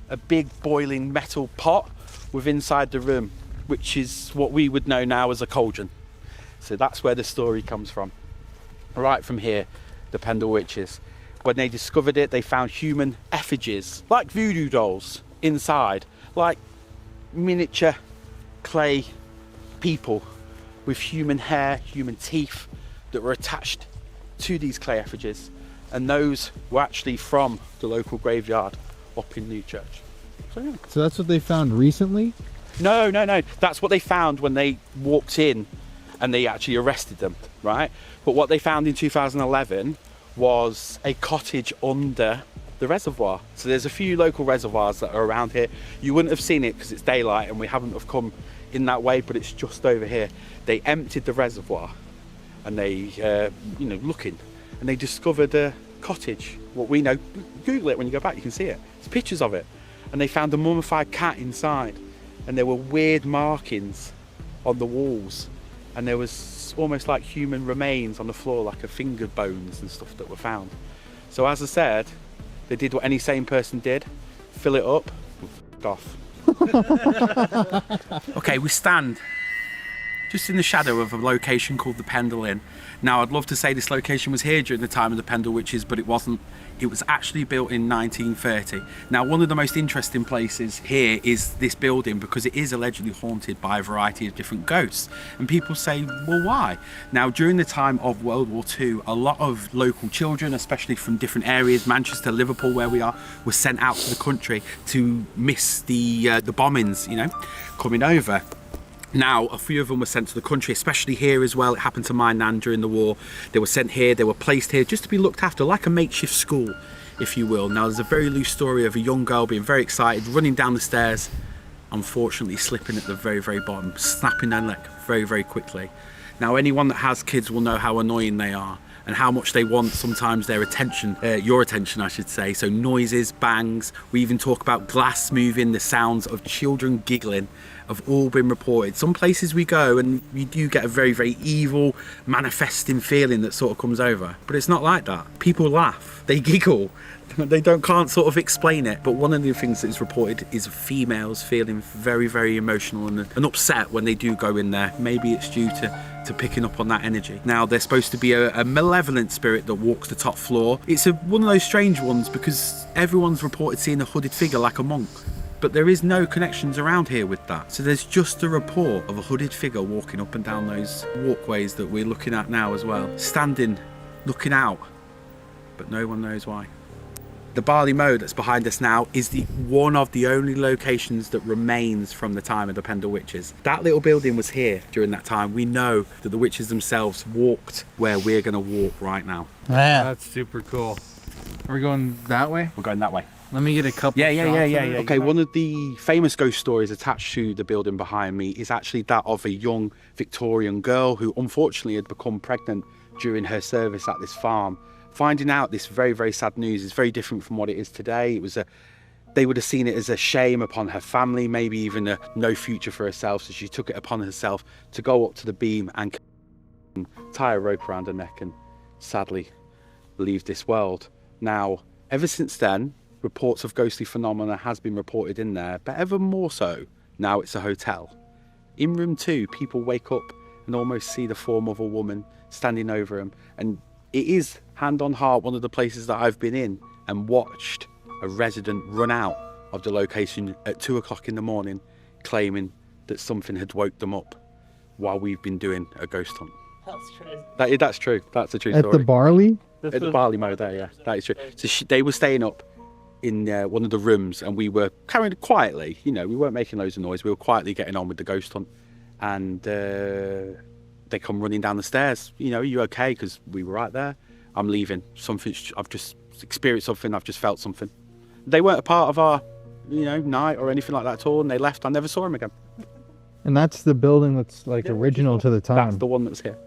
[SPEAKER 1] a big boiling metal pot with inside the room, which is what we would know now as a cauldron. So that's where the story comes from. Right from here, the Pendle witches. When they discovered it, they found human effigies, like voodoo dolls, inside, like miniature clay people with human hair, human teeth that were attached to these clay effigies. And those were actually from the local graveyard up in Newchurch. So, yeah.
[SPEAKER 3] So that's what they found recently?
[SPEAKER 1] No. That's what they found when they walked in and they actually arrested them, right? But what they found in 2011 was a cottage under the reservoir. So there's a few local reservoirs that are around here. You wouldn't have seen it because it's daylight and we haven't have come in that way, but it's just over here. They emptied the reservoir and they, looking, and they discovered a cottage. What we know, Google it when you go back, you can see it. There's pictures of it. And they found a mummified cat inside, and there were weird markings on the walls, and there was almost like human remains on the floor, like a finger bones and stuff that were found. So as I said, they did what any sane person did, fill it up, off. Okay, we stand just in the shadow of a location called the Pendle Inn. Now, I'd love to say this location was here during the time of the Pendle witches, but it wasn't. It was actually built in 1930. Now, one of the most interesting places here is this building because it is allegedly haunted by a variety of different ghosts. And people say, well, why? Now, during the time of World War II, a lot of local children, especially from different areas, Manchester, Liverpool, where we are, were sent out to the country to miss the bombings, coming over. Now, a few of them were sent to the country, especially here as well. It happened to my nan during the war. They were sent here, they were placed here just to be looked after, like a makeshift school, if you will. Now, there's a very loose story of a young girl being very excited, running down the stairs, unfortunately slipping at the very, very bottom, snapping their neck very, very quickly. Now, anyone that has kids will know how annoying they are and how much they want sometimes their attention, your attention, I should say. So noises, bangs, we even talk about glass moving, the sounds of children giggling have all been reported. Some places we go and you do get a very, very evil manifesting feeling that sort of comes over, but it's not like that. People laugh, they giggle, they can't sort of explain it. But one of the things that is reported is females feeling very, very emotional and upset when they do go in there. Maybe it's due to picking up on that energy. Now, there's supposed to be a malevolent spirit that walks the top floor. It's one of those strange ones because everyone's reported seeing a hooded figure like a monk, but there is no connections around here with that. So there's just a report of a hooded figure walking up and down those walkways that we're looking at now as well, standing, looking out, but no one knows why. The Barley Mow that's behind us now is one of the only locations that remains from the time of the Pendle witches. That little building was here during that time. We know that the witches themselves walked where we're going to walk right now.
[SPEAKER 3] Man, that's super cool. Are we going that way?
[SPEAKER 1] We're going that way.
[SPEAKER 3] Let me get a couple.
[SPEAKER 1] Yeah. Okay, one of the famous ghost stories attached to the building behind me is actually that of a young Victorian girl who unfortunately had become pregnant during her service at this farm. Finding out this very, very sad news is very different from what it is today. They would have seen it as a shame upon her family, maybe even a no future for herself. So she took it upon herself to go up to the beam and tie a rope around her neck and sadly leave this world. Now, ever since then, reports of ghostly phenomena has been reported in there, but ever more so, now it's a hotel. In room 2, people wake up and almost see the form of a woman standing over them. And it is, hand on heart, one of the places that I've been in and watched a resident run out of the location at 2 o'clock in the morning, claiming that something had woke them up while we've been doing a ghost hunt.
[SPEAKER 4] That's true.
[SPEAKER 1] That's true. That's a true
[SPEAKER 3] story. At the Barley?
[SPEAKER 1] At the Barley Mow there, yeah. That is true. So they were staying up in one of the rooms and we were carrying it quietly. We weren't making loads of noise. We were quietly getting on with the ghost hunt. And they come running down the stairs. Are you okay? Because we were right there. I'm leaving. I've just experienced something. I've just felt something. They weren't a part of our, night or anything like that at all. And they left. I never saw them again.
[SPEAKER 3] And that's the building that's like original to the time.
[SPEAKER 1] That's the one that's here.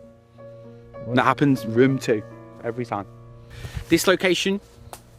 [SPEAKER 1] And that happens room 2 every time. This location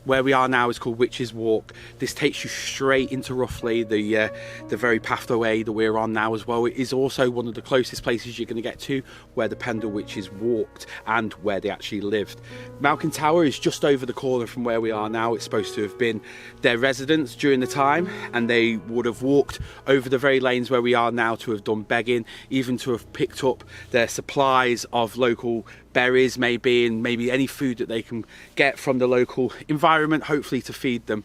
[SPEAKER 1] where we are now is called Witch's Walk. This takes you straight into roughly the very pathway that we're on now as well. It is also one of the closest places you're going to get to where the Pendle Witches walked and where they actually lived. Malkin Tower is just over the corner from where we are now. It's supposed to have been their residence during the time, and they would have walked over the very lanes where we are now to have done begging, even to have picked up their supplies of local berries maybe, and maybe any food that they can get from the local environment, hopefully to feed them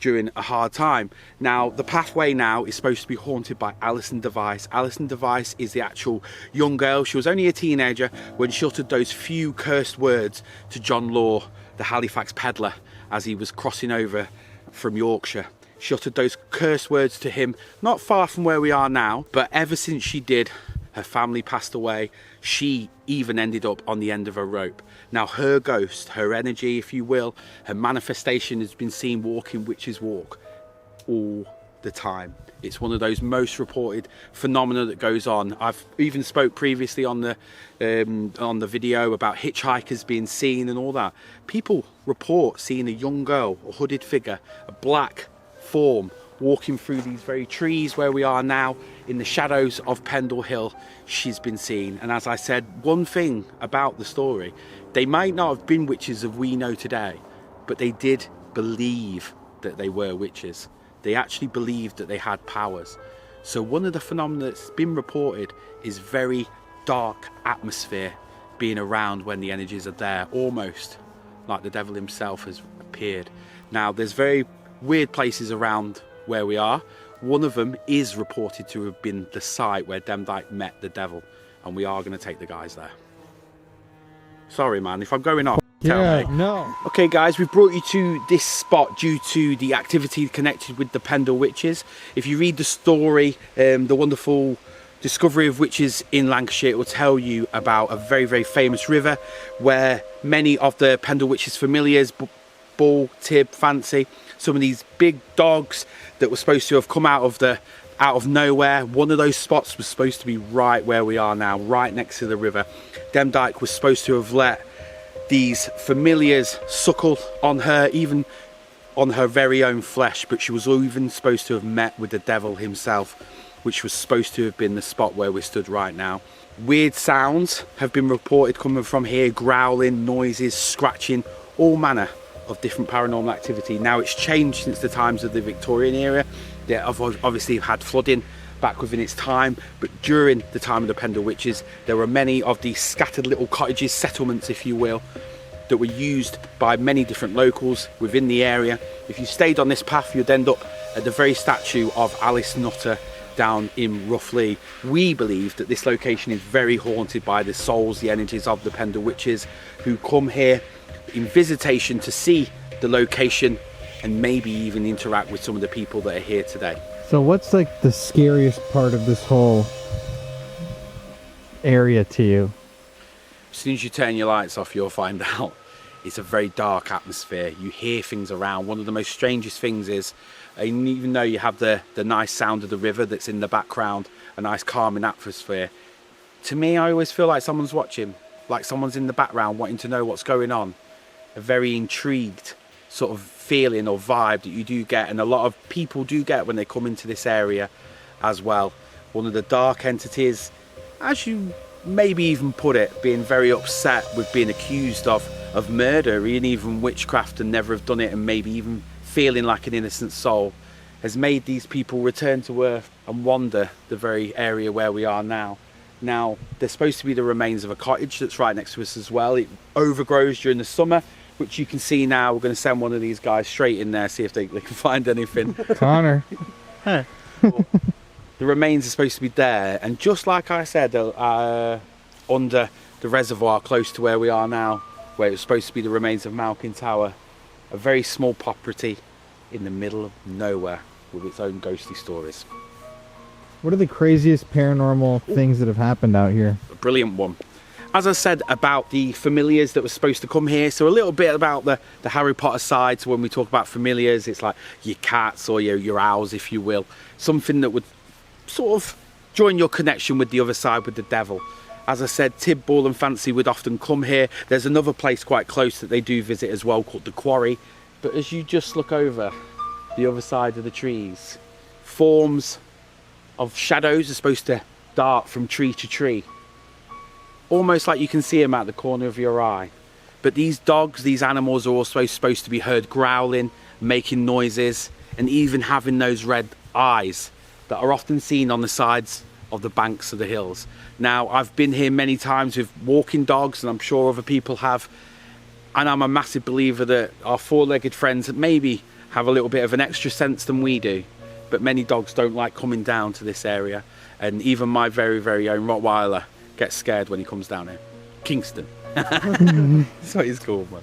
[SPEAKER 1] during a hard time. Now the pathway now is supposed to be haunted by Alison Device. Alison Device is the actual young girl. She was only a teenager when she uttered those few cursed words to John Law, the Halifax peddler, as he was crossing over from Yorkshire. She uttered those cursed words to him not far from where we are now, but ever since she did, her family passed away. She even ended up on the end of a rope. Now her ghost, her energy if you will, her manifestation has been seen walking Witch's Walk all the time. It's one of those most reported phenomena that goes on. I've even spoke previously on the video about hitchhikers being seen and all that. People report seeing a young girl, a hooded figure, a black form walking through these very trees where we are now in the shadows of Pendle Hill. She's been seen, and as I said, one thing about the story, they might not have been witches as we know today, but they did believe that they were witches. They actually believed that they had powers. So one of the phenomena that's been reported is very dark atmosphere being around when the energies are there, almost like the devil himself has appeared. Now there's very weird places around where we are. One of them is reported to have been the site where Demdike met the devil, and we are going to take the guys there. Sorry man, if I'm going off, tell me.
[SPEAKER 3] No.
[SPEAKER 1] Okay guys, we've brought you to this spot due to the activity connected with the Pendle Witches. If you read the story, the wonderful discovery of witches in Lancashire, it will tell you about a very, very famous river where many of the Pendle Witches familiars, Bull, Tib, Fancy, some of these big dogs that were supposed to have come out of nowhere. One of those spots was supposed to be right where we are now, right next to the river. Demdike was supposed to have let these familiars suckle on her, even on her very own flesh, but she was even supposed to have met with the devil himself, which was supposed to have been the spot where we stood right now. Weird sounds have been reported coming from here, growling, noises, scratching, all manner of different paranormal activity. Now it's changed since the times of the Victorian era. They have obviously had flooding back within its time, but during the time of the Pendle Witches there were many of these scattered little cottages, settlements if you will, that were used by many different locals within the area. If you stayed on this path you'd end up at the very statue of Alice Nutter down in Roughly. We believe that this location is very haunted by the souls, the energies of the Pendle Witches who come here in visitation to see the location and maybe even interact with some of the people that are here today.
[SPEAKER 3] So what's like the scariest part of this whole area to you?
[SPEAKER 1] As soon as you turn your lights off you'll find out it's a very dark atmosphere. You hear things around. One of the most strangest things is, even though you have the nice sound of the river that's in the background, a nice calming atmosphere, to me I always feel like someone's watching, like someone's in the background wanting to know what's going on. A very intrigued sort of feeling or vibe that you do get, and a lot of people do get when they come into this area as well. One of the dark entities, as you maybe even put it, being very upset with being accused of murder and even witchcraft and never have done it, and maybe even feeling like an innocent soul, has made these people return to earth and wander the very area where we are now. Now there's supposed to be the remains of a cottage that's right next to us as well. It overgrows during the summer, which you can see now. We're going to send one of these guys straight in there, see if they can find anything.
[SPEAKER 3] Connor.
[SPEAKER 1] The remains are supposed to be there, and just like I said, under the reservoir close to where we are now, where it's supposed to be the remains of Malkin Tower, a very small property in the middle of nowhere with its own ghostly stories.
[SPEAKER 3] What are the craziest paranormal things that have happened out here?
[SPEAKER 1] A brilliant one. As I said about the familiars that were supposed to come here, so a little bit about the Harry Potter side. So when we talk about familiars, it's like your cats or your owls, if you will. Something that would sort of join your connection with the other side, with the devil. As I said, Tib, Bull and Fancy would often come here. There's another place quite close that they do visit as well called the Quarry. But as you just look over the other side of the trees, forms of shadows are supposed to dart from tree to tree. Almost like you can see them at the corner of your eye. But these dogs, these animals are also supposed to be heard growling, making noises, and even having those red eyes that are often seen on the sides of the banks of the hills. Now, I've been here many times with walking dogs, and I'm sure other people have, and I'm a massive believer that our four-legged friends maybe have a little bit of an extra sense than we do, but many dogs don't like coming down to this area, and even my very, very own Rottweiler gets scared when he comes down here. Kingston. That's what he's called, man.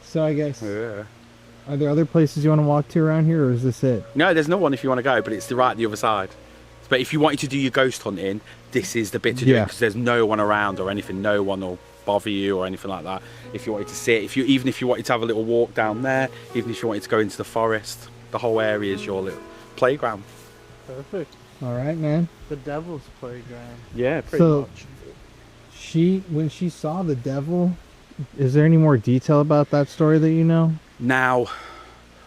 [SPEAKER 3] So I guess,
[SPEAKER 1] Yeah.
[SPEAKER 3] are there other places you want to walk to around here, or is this it?
[SPEAKER 1] No, there's no one if you want to go, but it's right the other side. But if you wanted to do your ghost hunting, this is the bit to do, because there's no one around or anything. No one will bother you or anything like that. If you wanted to sit, even if you wanted to have a little walk down there, even if you wanted to go into the forest, the whole area is your little playground.
[SPEAKER 4] Perfect.
[SPEAKER 3] All right, man.
[SPEAKER 4] The devil's playground.
[SPEAKER 1] Yeah, pretty much.
[SPEAKER 3] When she saw the devil, is there any more detail about that story that you know?
[SPEAKER 1] Now,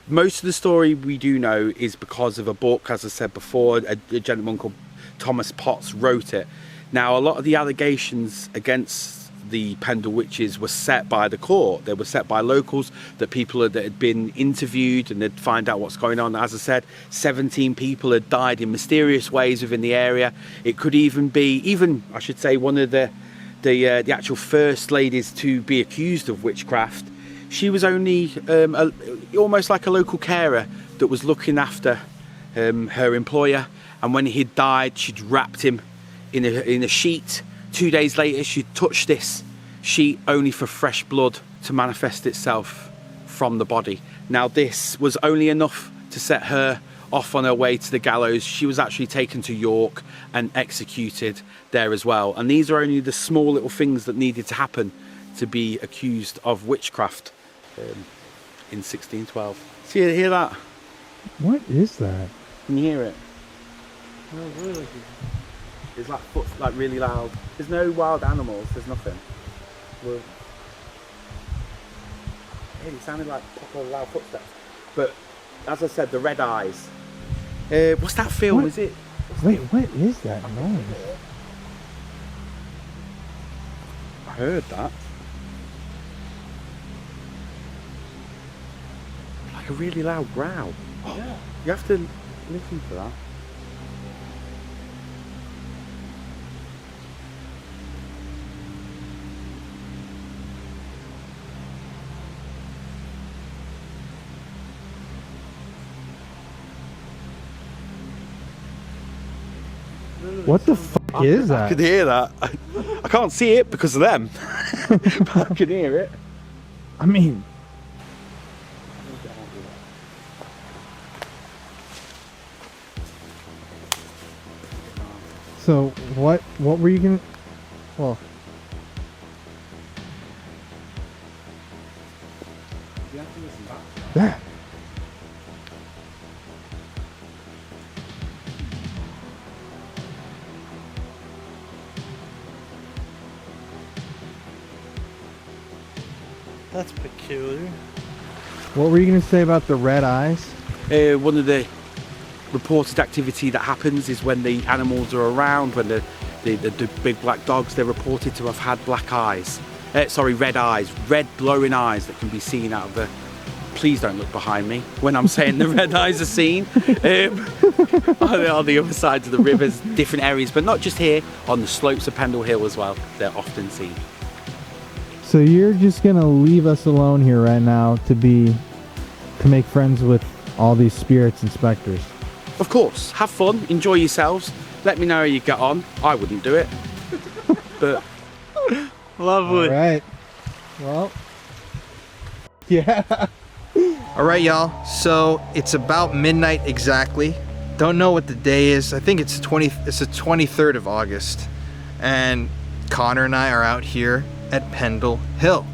[SPEAKER 1] most of the story we do know is because of a book, as I said before. A gentleman called Thomas Potts wrote it. Now, a lot of the allegations against the Pendle witches were set by the court. They were set by locals, that people that had been interviewed, and they'd find out what's going on. As I said, 17 people had died in mysterious ways within the area. It could even be, I should say, one of the actual first ladies to be accused of witchcraft. She was only almost like a local carer that was looking after her employer, and when he'd died, she'd wrapped him in a sheet. 2 days later, she touched this sheet only for fresh blood to manifest itself from the body. Now, this was only enough to set her off on her way to the gallows. She was actually taken to York and executed there as well. And these are only the small little things that needed to happen to be accused of witchcraft in 1612. See, you hear that?
[SPEAKER 3] What is that?
[SPEAKER 1] Can you hear it?
[SPEAKER 4] Oh, really?
[SPEAKER 1] It's like really loud. There's no wild animals. There's nothing. Well, it sounded like proper loud footsteps. But as I said, the red eyes. What's that film?
[SPEAKER 3] What?
[SPEAKER 1] Is it?
[SPEAKER 3] Wait, what is that noise?
[SPEAKER 1] I heard that. Like a really loud growl.
[SPEAKER 4] Yeah.
[SPEAKER 1] You have to listen to that.
[SPEAKER 3] What the fuck is
[SPEAKER 1] I
[SPEAKER 3] that?
[SPEAKER 1] could hear that. I can't see it because of them. But I can hear it.
[SPEAKER 3] I mean, so what were you gonna, well,
[SPEAKER 1] You have to listen back.
[SPEAKER 3] that,
[SPEAKER 4] That's peculiar.
[SPEAKER 3] what were you gonna say about the red eyes?
[SPEAKER 1] One of the reported activity that happens is when the animals are around, when the big black dogs, they're reported to have had black eyes. Red eyes, red glowing eyes that can be seen out of the... Please don't look behind me when I'm saying the red eyes are seen. On the other side of the rivers, different areas, but not just here, on the slopes of Pendle Hill as well, they're often seen.
[SPEAKER 3] So you're just gonna leave us alone here right now to make friends with all these spirits and specters?
[SPEAKER 1] Of course, have fun, enjoy yourselves. Let me know how you get on. I wouldn't do it, but
[SPEAKER 4] Lovely.
[SPEAKER 3] All right. Well, yeah.
[SPEAKER 2] All right, y'all. So it's about midnight exactly. Don't know what the day is. I think it's the 23rd of August, and Connor and I are out here at Pendle Hill.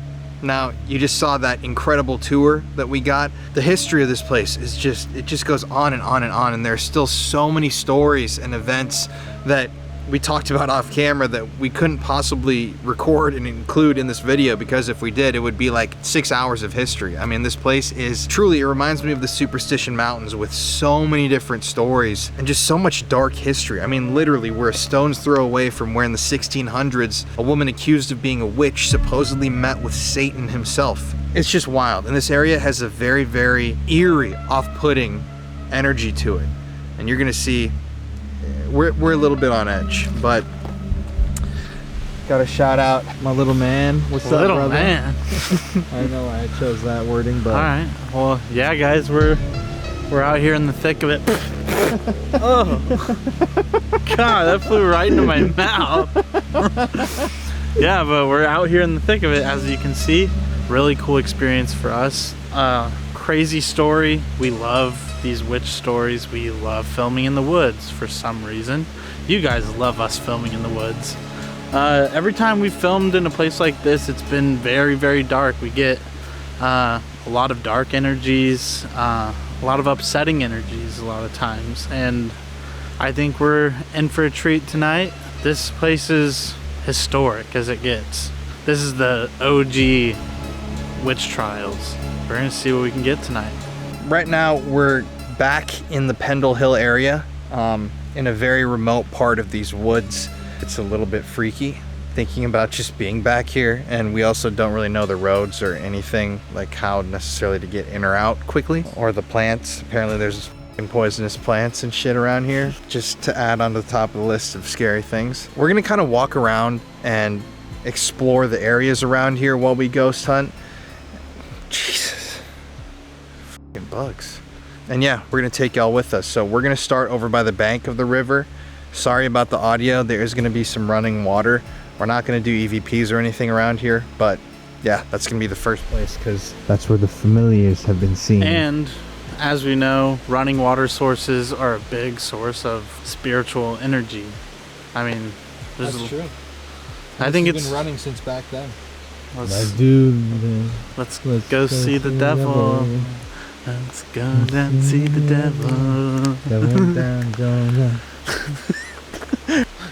[SPEAKER 2] Now, you just saw that incredible tour that we got. The history of this place is just goes on and on and on, and there's still so many stories and events that we talked about off camera that we couldn't possibly record and include in this video, because if we did, it would be like 6 hours of history. I mean, this place is truly, it reminds me of the Superstition Mountains with so many different stories and just so much dark history. I mean, literally, we're a stone's throw away from where in the 1600s, a woman accused of being a witch supposedly met with Satan himself. It's just wild. And this area has a very, very eerie, off-putting energy to it. And you're gonna see, we're a little bit on edge, but gotta shout out my little man. What's up,
[SPEAKER 4] Little
[SPEAKER 2] brother?
[SPEAKER 4] man.
[SPEAKER 3] I know I chose that wording, but
[SPEAKER 4] All right. Well, yeah, guys, we're out here in the thick of it. Oh, God, that flew right into my mouth. Yeah, but we're out here in the thick of it, as you can see. Really cool experience for us. Crazy story. We love these witch stories. We love filming in the woods for some reason. You guys love us filming in the woods. Every time we filmed in a place like this, it's been very, very dark. We get a lot of dark energies, a lot of upsetting energies a lot of times, and I think we're in for a treat tonight. This place is historic as it gets. This is the OG witch trials. We're gonna see what we can get tonight.
[SPEAKER 2] Right now, we're back in the Pendle Hill area, in a very remote part of these woods. It's a little bit freaky thinking about just being back here, and we also don't really know the roads or anything, like how necessarily to get in or out quickly, or the plants. Apparently there's poisonous plants and shit around here, just to add on to the top of the list of scary things. We're gonna kind of walk around and explore the areas around here while we ghost hunt. Jesus, fucking bugs. And yeah, we're gonna take y'all with us. So we're gonna start over by the bank of the river. Sorry about the audio, there is gonna be some running water. We're not gonna do EVPs or anything around here, but yeah, that's gonna be the first place, because
[SPEAKER 3] that's where the familiars have been seen.
[SPEAKER 4] And as we know, running water sources are a big source of spiritual energy. I mean, there's
[SPEAKER 2] true.
[SPEAKER 4] I think it's
[SPEAKER 2] been running since back then.
[SPEAKER 3] Let's
[SPEAKER 4] go see the devil. Let's go down see the devil.
[SPEAKER 3] Going down, going down.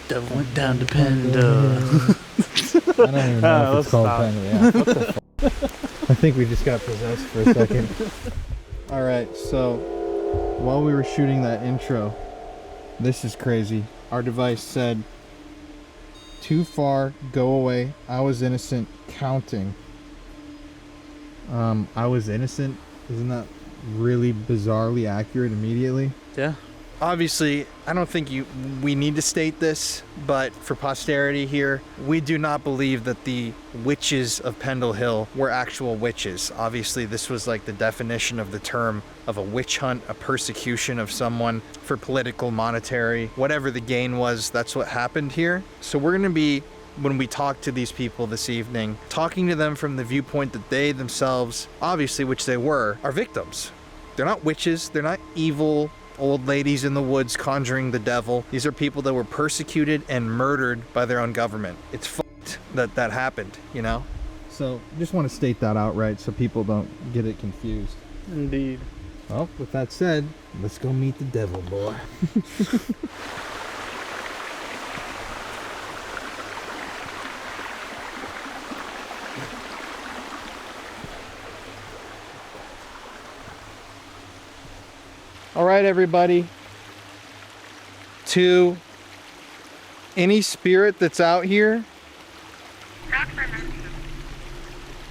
[SPEAKER 4] Devil went down to Pendle.
[SPEAKER 3] I don't even know if it's called Pendle. Yeah. What the fuck? I think we just got possessed for a second.
[SPEAKER 2] All right, so while we were shooting that intro, this is crazy. Our device said, "Too far, go away. I was innocent, counting." I was innocent. Isn't that really bizarrely accurate immediately?
[SPEAKER 4] Yeah.
[SPEAKER 2] Obviously, I don't think we need to state this, but for posterity here, we do not believe that the witches of Pendle Hill were actual witches. Obviously, this was like the definition of the term of a witch hunt, a persecution of someone for political, monetary, whatever the gain was, that's what happened here. So we're gonna be, when we talk to these people this evening, talking to them from the viewpoint that they themselves, obviously, which they were, are victims. They're not witches, they're not evil old ladies in the woods conjuring the devil. These are people that were persecuted and murdered by their own government. It's fucked that that happened, you know?
[SPEAKER 3] So, just want to state that outright so people don't get it confused.
[SPEAKER 4] Indeed.
[SPEAKER 3] Well, with that said, let's go meet the devil, boy.
[SPEAKER 2] All right, everybody. To any spirit that's out here,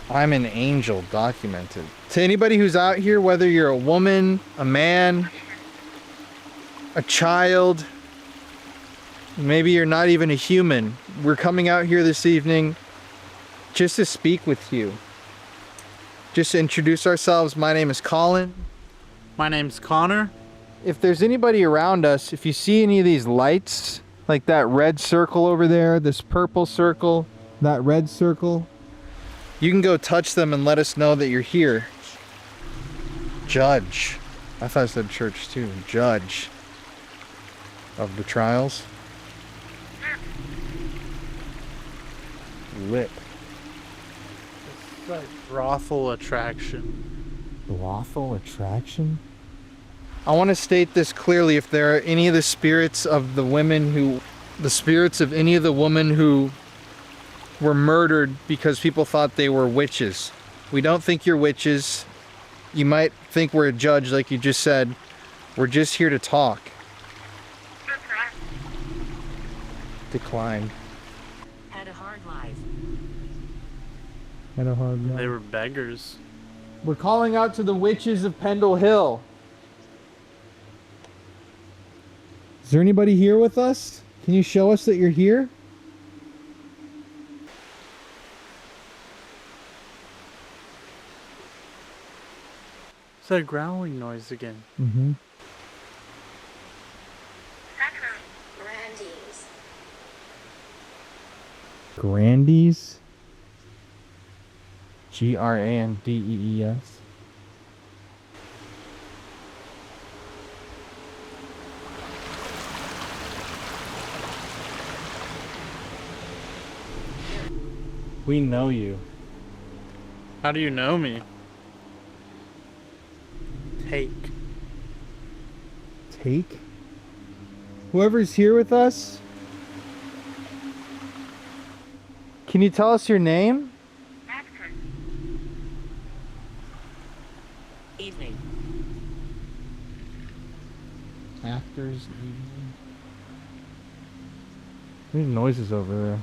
[SPEAKER 2] I'm an angel, documented. To anybody who's out here, whether you're a woman, a man, a child, maybe you're not even a human, we're coming out here this evening just to speak with you. Just to introduce ourselves, my name is Colin.
[SPEAKER 4] My name's Connor.
[SPEAKER 2] If there's anybody around us, if you see any of these lights, like that red circle over there, this purple circle,
[SPEAKER 3] That red circle,
[SPEAKER 2] you can go touch them and let us know that you're here. Judge. I thought I said church too. Judge of the trials. Lit.
[SPEAKER 4] It's like brothel attraction.
[SPEAKER 3] lawful attraction?
[SPEAKER 2] I want to state this clearly. If there are any of the spirits of the women who the spirits of any of the women who were murdered because people thought they were witches. We don't think you're witches. You might think we're a judge, like you just said. We're just here to talk. Declined.
[SPEAKER 5] Had a hard life.
[SPEAKER 3] Had a hard
[SPEAKER 4] They
[SPEAKER 3] life.
[SPEAKER 4] were beggars.
[SPEAKER 2] We're calling out to the witches of Pendle Hill.
[SPEAKER 3] Is there anybody here with us? Can you show us that you're here?
[SPEAKER 4] It's that growling noise again.
[SPEAKER 3] Mm-hmm.
[SPEAKER 5] Grandies.
[SPEAKER 3] Grandies. Grandees. We know you.
[SPEAKER 4] How do you know me? Take.
[SPEAKER 3] Take? Whoever's here with us? Can you tell us your name?
[SPEAKER 5] Evening.
[SPEAKER 3] Actors evening. There's noises over there.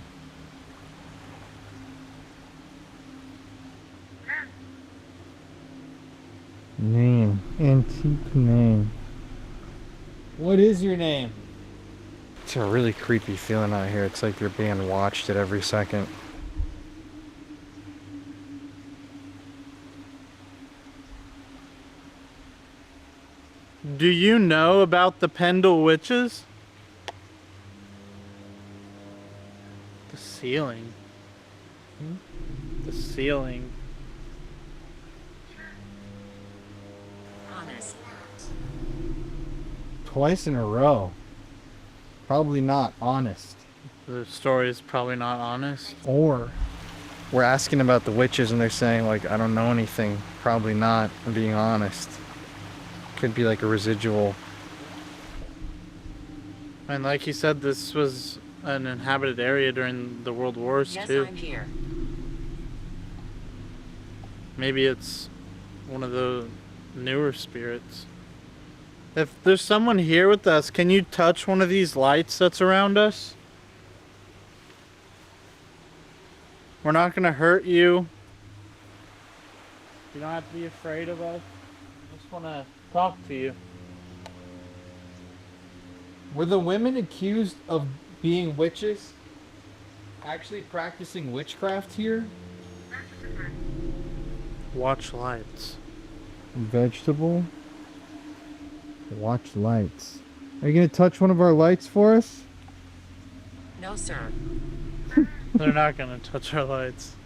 [SPEAKER 3] Name. Antique name. What is your name?
[SPEAKER 2] It's a really creepy feeling out here. It's like you're being watched at every second.
[SPEAKER 4] Do you know about the Pendle witches? The ceiling. The ceiling.
[SPEAKER 5] Honest.
[SPEAKER 3] Twice in a row. Probably not honest.
[SPEAKER 4] The story is probably not honest.
[SPEAKER 2] Or we're asking about the witches and they're saying, like, I don't know anything. Probably not, I'm being honest. Could be like a residual.
[SPEAKER 4] And like he said, this was an inhabited area during the World Wars
[SPEAKER 5] Yes,
[SPEAKER 4] too.
[SPEAKER 5] I'm here.
[SPEAKER 4] Maybe it's one of the newer spirits. If there's someone here with us, can you touch one of these lights that's around us? We're not gonna hurt you. You don't have to be afraid of us. I just wanna talk to you.
[SPEAKER 2] Were the women accused of being witches actually practicing witchcraft here?
[SPEAKER 4] Watch lights.
[SPEAKER 3] Vegetable. Watch lights. Are you gonna touch one of our lights for us?
[SPEAKER 5] No, sir.
[SPEAKER 4] They're not gonna touch our lights.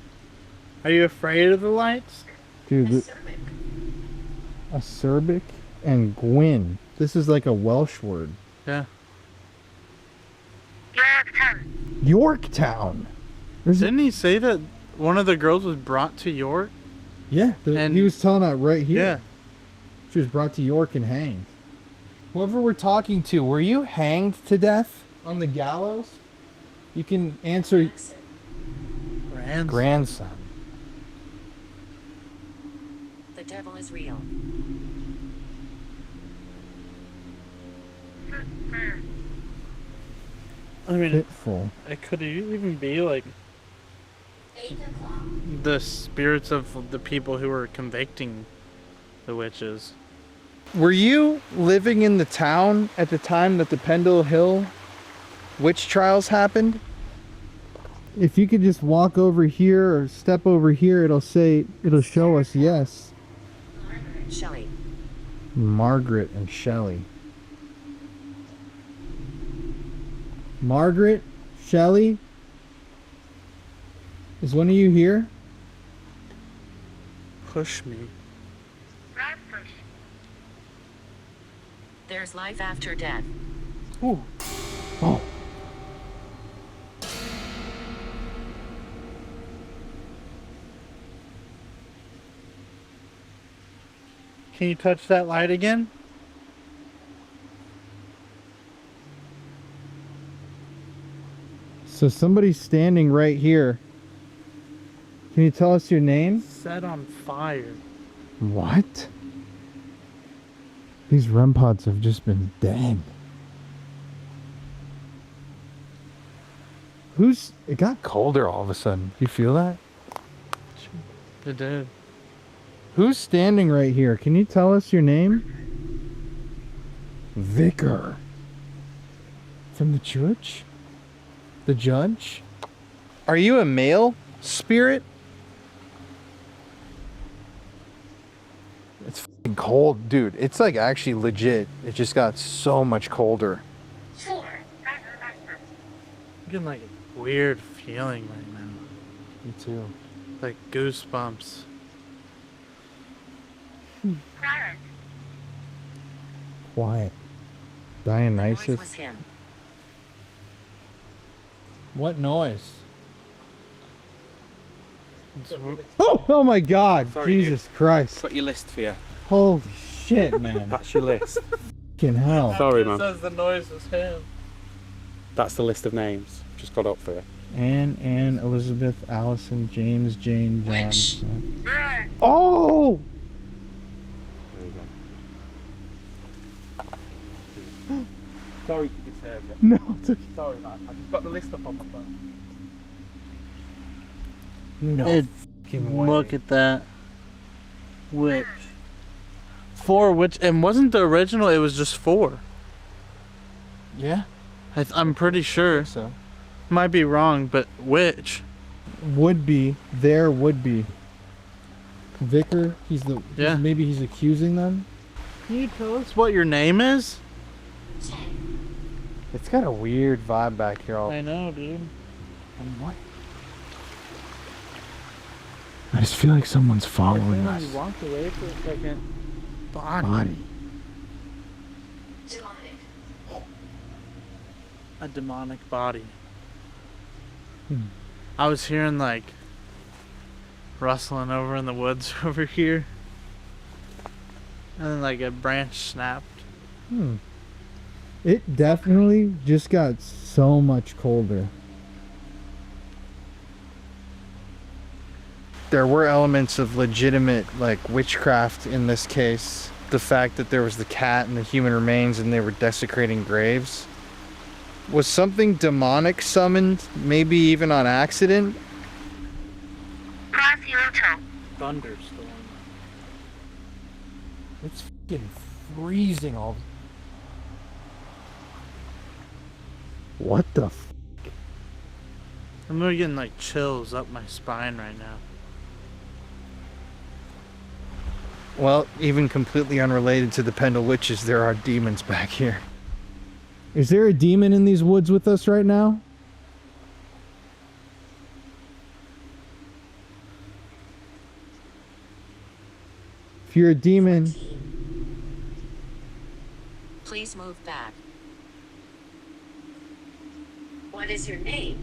[SPEAKER 4] Are you afraid of the lights?
[SPEAKER 3] Dude,
[SPEAKER 5] Acerbic.
[SPEAKER 3] acerbic and Gwyn. This is like a Welsh word.
[SPEAKER 4] Yeah.
[SPEAKER 3] Yorktown. There's
[SPEAKER 4] Didn't he say that one of the girls was brought to York?
[SPEAKER 3] yeah,
[SPEAKER 4] And-
[SPEAKER 3] he was telling that right here.
[SPEAKER 4] Yeah.
[SPEAKER 3] She was brought to York and hanged. Whoever we're talking to, were you hanged to death on the gallows? You can answer grandson.
[SPEAKER 5] The devil is real.
[SPEAKER 4] I mean,
[SPEAKER 3] Fitful.
[SPEAKER 4] it could even be like the spirits of the people who were convicting the witches.
[SPEAKER 2] Were you living in the town at the time that the Pendle Hill witch trials happened?
[SPEAKER 3] If you could just walk over here or step over here, it'll show us yes.
[SPEAKER 5] Shelley.
[SPEAKER 3] Margaret and Shelley. Margaret, Shelley, is one of you here?
[SPEAKER 4] Push me.
[SPEAKER 5] There's life after death.
[SPEAKER 4] Ooh.
[SPEAKER 3] Oh,
[SPEAKER 4] Can you touch that light again?
[SPEAKER 3] So somebody's standing right here. Can you tell us your name?
[SPEAKER 4] Set on fire.
[SPEAKER 3] What? These REM pods have just been dead. It got colder all of a sudden. You feel that?
[SPEAKER 4] It did.
[SPEAKER 3] Who's standing right here? Can you tell us your name? Vicar. From the church? The judge?
[SPEAKER 2] Are you a male spirit? It's fucking cold, dude. It's like actually legit. It just got so much colder.
[SPEAKER 4] I'm getting like a weird feeling right now.
[SPEAKER 2] Me too.
[SPEAKER 4] Like goosebumps.
[SPEAKER 3] Quiet.
[SPEAKER 5] The noise
[SPEAKER 3] Dionysus.
[SPEAKER 5] was him.
[SPEAKER 3] What noise?
[SPEAKER 4] It's-
[SPEAKER 3] Oh my God!
[SPEAKER 1] Sorry,
[SPEAKER 3] Jesus Christ!
[SPEAKER 1] Got your list for you.
[SPEAKER 3] Holy shit, man!
[SPEAKER 1] That's your list.
[SPEAKER 3] Fucking hell!
[SPEAKER 1] Sorry,
[SPEAKER 4] It
[SPEAKER 1] man.
[SPEAKER 4] says the noise was him.
[SPEAKER 1] That's the list of names. Just got up for you.
[SPEAKER 3] Anne, Elizabeth, Allison, James, Jane, John.
[SPEAKER 5] Witch.
[SPEAKER 3] Oh!
[SPEAKER 1] There you go. Sorry to disturb you.
[SPEAKER 3] No, it's okay.
[SPEAKER 1] Sorry, man. I just got the list up on my phone.
[SPEAKER 3] No.
[SPEAKER 4] It-
[SPEAKER 3] fucking way.
[SPEAKER 4] Look at that. Witch. 4 witch. And wasn't the original, it was just 4.
[SPEAKER 2] Yeah.
[SPEAKER 4] I'm pretty sure.
[SPEAKER 2] So.
[SPEAKER 4] Might be wrong, but witch.
[SPEAKER 3] Would be. There would be. Vicar,
[SPEAKER 4] Yeah.
[SPEAKER 3] maybe he's accusing them?
[SPEAKER 4] Can you tell us what your name is?
[SPEAKER 2] It's got a weird vibe back here.
[SPEAKER 4] I know, dude.
[SPEAKER 2] What?
[SPEAKER 3] I just feel like someone's
[SPEAKER 4] You
[SPEAKER 3] following us.
[SPEAKER 4] walked away for a second.
[SPEAKER 3] Body.
[SPEAKER 4] A demonic body.
[SPEAKER 3] Hmm.
[SPEAKER 4] I was hearing like rustling over in the woods over here. And then like a branch snapped.
[SPEAKER 3] It definitely just got so much colder.
[SPEAKER 2] There were elements of legitimate like witchcraft in this case. The fact that there was the cat and the human remains and they were desecrating graves. Was something demonic summoned, maybe even on accident?
[SPEAKER 4] Thunderstorm.
[SPEAKER 3] It's fucking freezing all. What the f?
[SPEAKER 4] I'm really getting like chills up my spine right now.
[SPEAKER 2] Well, even completely unrelated to the Pendle Witches, there are demons back here.
[SPEAKER 3] Is there a demon in these woods with us right now? If you're a demon,
[SPEAKER 5] Please move back. What is your name?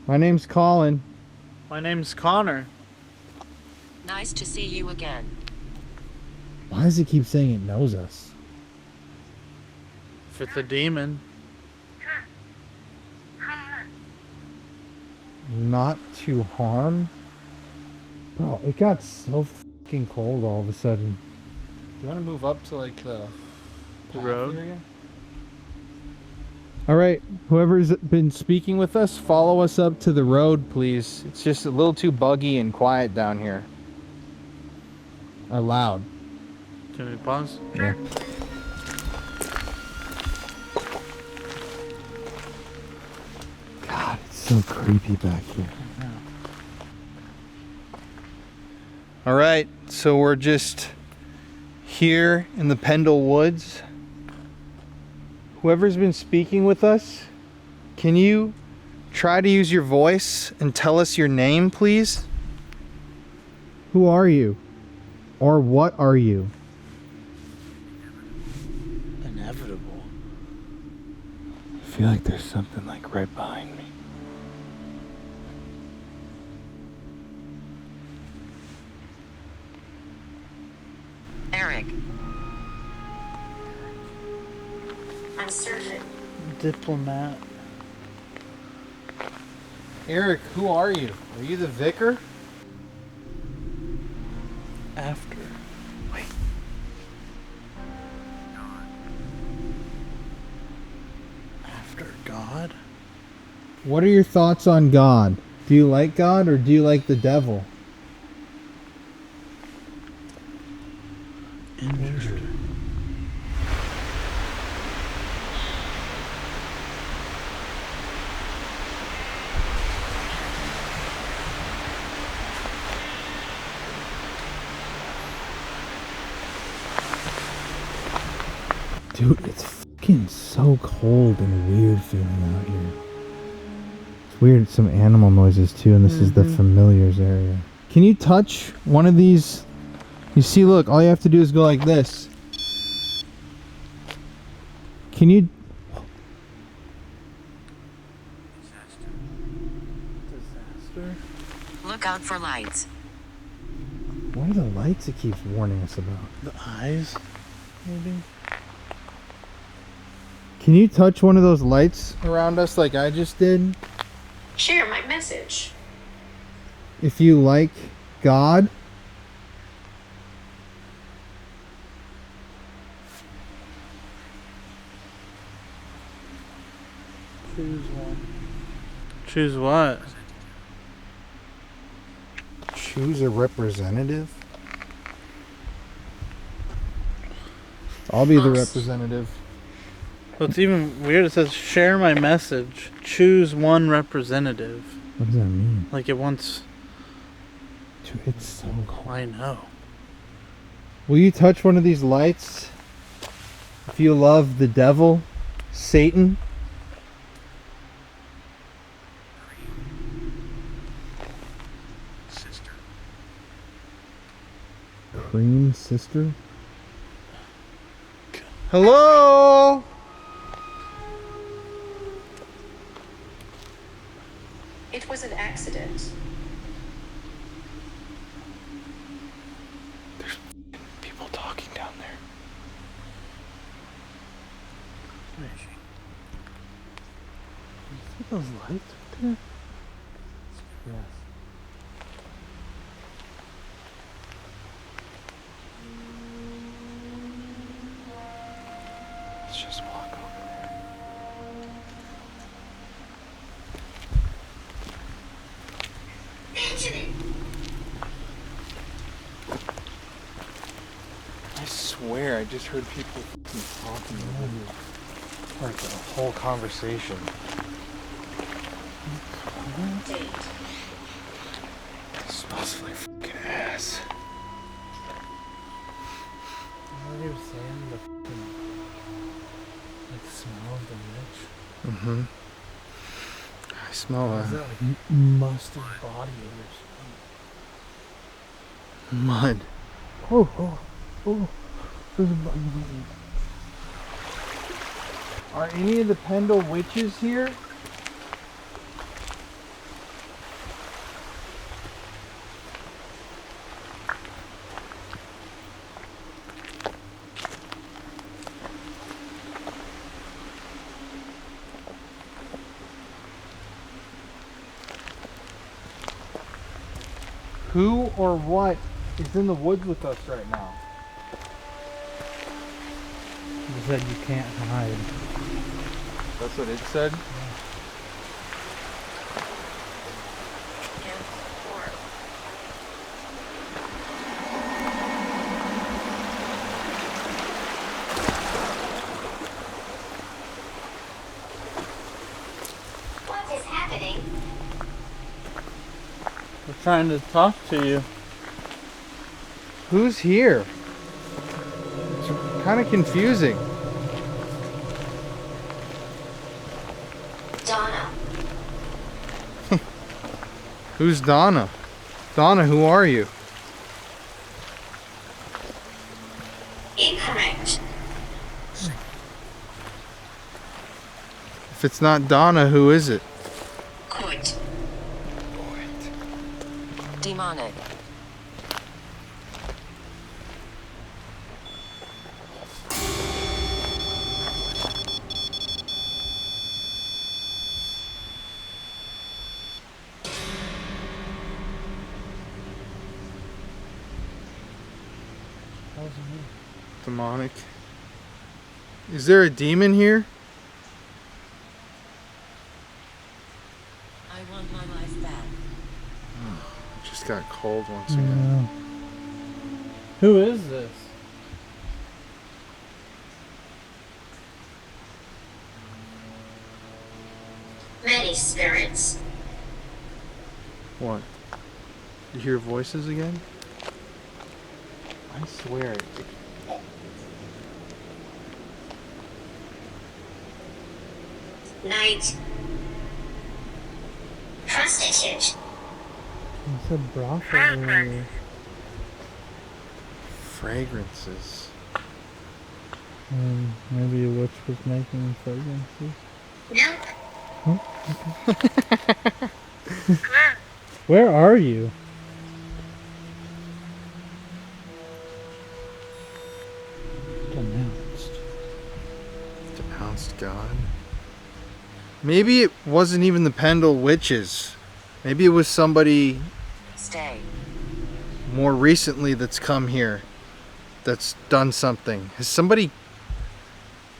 [SPEAKER 3] my name's Colin.
[SPEAKER 4] My name's Connor.
[SPEAKER 5] Nice to see you again.
[SPEAKER 3] Why does it keep saying it knows us?
[SPEAKER 4] If it's a demon.
[SPEAKER 3] Not to harm? Bro, it got so fucking cold all of a sudden.
[SPEAKER 2] Do you want to move up to like the
[SPEAKER 4] road?
[SPEAKER 2] area?
[SPEAKER 3] All right, whoever's been speaking with us, follow us up to the road, please.
[SPEAKER 2] It's just a little too buggy and quiet down here.
[SPEAKER 3] Or loud.
[SPEAKER 4] Can we pause?
[SPEAKER 3] Yeah. God, it's so creepy back here.
[SPEAKER 2] All right, so we're just here in the Pendle Woods.
[SPEAKER 3] Whoever's been speaking with us,
[SPEAKER 2] Can you try to use your voice and tell us your name, please?
[SPEAKER 3] who are you? Or what are you?
[SPEAKER 4] Inevitable.
[SPEAKER 3] I feel like there's something like right behind me.
[SPEAKER 5] Eric. uncertain.
[SPEAKER 4] Diplomat.
[SPEAKER 2] Eric, who are you? Are you the vicar?
[SPEAKER 4] After. Wait. After God?
[SPEAKER 3] What are your thoughts on God? Do you like God or do you like the devil?
[SPEAKER 4] Injured.
[SPEAKER 3] Dude, it's fucking so cold and weird feeling out here. It's weird, some animal noises too, and this is the familiars area. Can you touch one of these? You see, look, all you have to do is go like this. Can you?
[SPEAKER 4] Disaster.
[SPEAKER 5] Look out for lights.
[SPEAKER 3] What are the lights it keeps warning us about?
[SPEAKER 4] The eyes, maybe?
[SPEAKER 3] Can you touch one of those lights around us like I just did?
[SPEAKER 5] Share my message.
[SPEAKER 3] If you like God,
[SPEAKER 4] Choose one. Choose what?
[SPEAKER 2] Choose a representative?
[SPEAKER 3] I'll be the representative.
[SPEAKER 4] Well, it's even weird. It says share my message. Choose one representative.
[SPEAKER 3] What does that mean?
[SPEAKER 4] Like it wants.
[SPEAKER 3] Dude, it's so cold.
[SPEAKER 4] I know.
[SPEAKER 3] Will you touch one of these lights? If you love the devil, Satan. Cream sister?
[SPEAKER 2] Hello?
[SPEAKER 5] It was an accident.
[SPEAKER 2] People talking down there.
[SPEAKER 4] See those lights right there?
[SPEAKER 3] Yes.
[SPEAKER 2] Let's just walk over there. I swear I just heard people fucking talking over here. Like a whole conversation.
[SPEAKER 5] Date.
[SPEAKER 2] It smells like fucking ass.
[SPEAKER 4] What are you saying? The fucking, like, smell of the witch?
[SPEAKER 2] Mm-hmm. I smell
[SPEAKER 4] Is that like mustard body or something?
[SPEAKER 2] mud.
[SPEAKER 3] There's a bug. Are any of the Pendle witches here? Who or what is in the woods with us right now?
[SPEAKER 4] You said you can't hide.
[SPEAKER 2] That's what it said?
[SPEAKER 5] And or. What is happening?
[SPEAKER 4] We're trying to talk to you.
[SPEAKER 2] Who's here? It's kind of confusing.
[SPEAKER 5] Donna.
[SPEAKER 2] Who's Donna? Donna, who are you?
[SPEAKER 5] Incorrect.
[SPEAKER 2] If it's not Donna, who is it?
[SPEAKER 5] Quit. Demonic.
[SPEAKER 2] Demonic. Is there a demon here?
[SPEAKER 5] I want my life back.
[SPEAKER 2] It just got cold once again.
[SPEAKER 4] Who is this?
[SPEAKER 5] Many spirits.
[SPEAKER 2] What? You hear voices again? I swear it.
[SPEAKER 5] Night. Prostitute.
[SPEAKER 3] It's a brothel area.
[SPEAKER 2] Fragrances.
[SPEAKER 3] Maybe a witch was making fragrances.
[SPEAKER 5] Nope.
[SPEAKER 3] Where are you? Denounced.
[SPEAKER 2] Denounced God. Maybe it wasn't even the Pendle witches. Maybe it was somebody
[SPEAKER 5] Stay.
[SPEAKER 2] more recently that's come here that's done something. Has somebody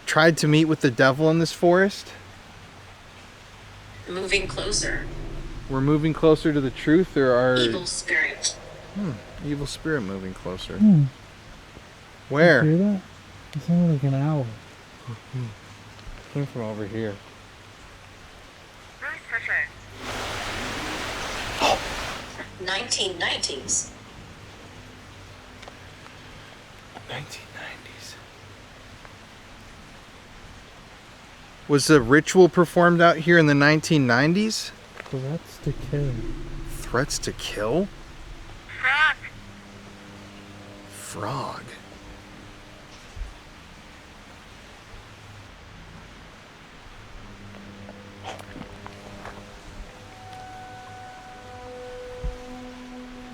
[SPEAKER 2] tried to meet with the devil in this forest?
[SPEAKER 5] Moving closer.
[SPEAKER 2] We're moving closer to the truth, or are
[SPEAKER 5] Evil spirit.
[SPEAKER 2] evil spirit moving closer?
[SPEAKER 3] You
[SPEAKER 2] Where?
[SPEAKER 3] hear that? It sounded like an owl.
[SPEAKER 2] Came from over here.
[SPEAKER 5] 1990s.
[SPEAKER 2] 1990s. Was the ritual performed out here in the 1990s?
[SPEAKER 3] Threats to kill.
[SPEAKER 2] Threats to kill? Frog.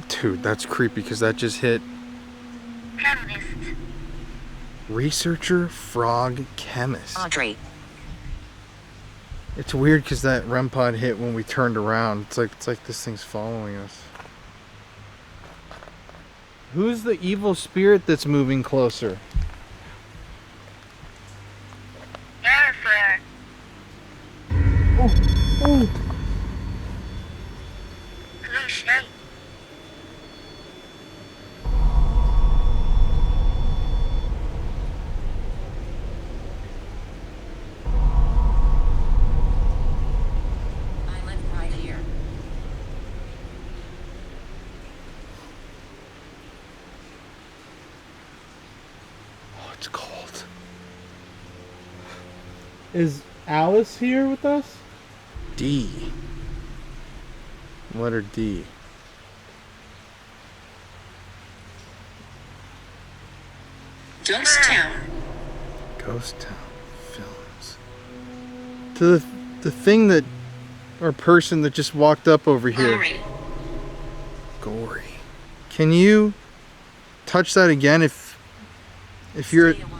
[SPEAKER 2] Dude, that's creepy because that just hit.
[SPEAKER 5] Chemist.
[SPEAKER 2] Researcher, frog, chemist.
[SPEAKER 5] Audrey.
[SPEAKER 2] It's weird because that REM pod hit when we turned around. It's like this thing's following us. Who's the evil spirit that's moving closer?
[SPEAKER 5] Jennifer.
[SPEAKER 3] Oh!
[SPEAKER 5] Please stay. I live right here.
[SPEAKER 2] Oh, it's cold.
[SPEAKER 3] Is Alice here with us?
[SPEAKER 2] D. Letter D.
[SPEAKER 5] Ghost Town.
[SPEAKER 2] Ghost Town films. To the thing that, or person that just walked up over here.
[SPEAKER 5] Gory.
[SPEAKER 2] Gory. Can you touch that again if you're...
[SPEAKER 5] Stay a while.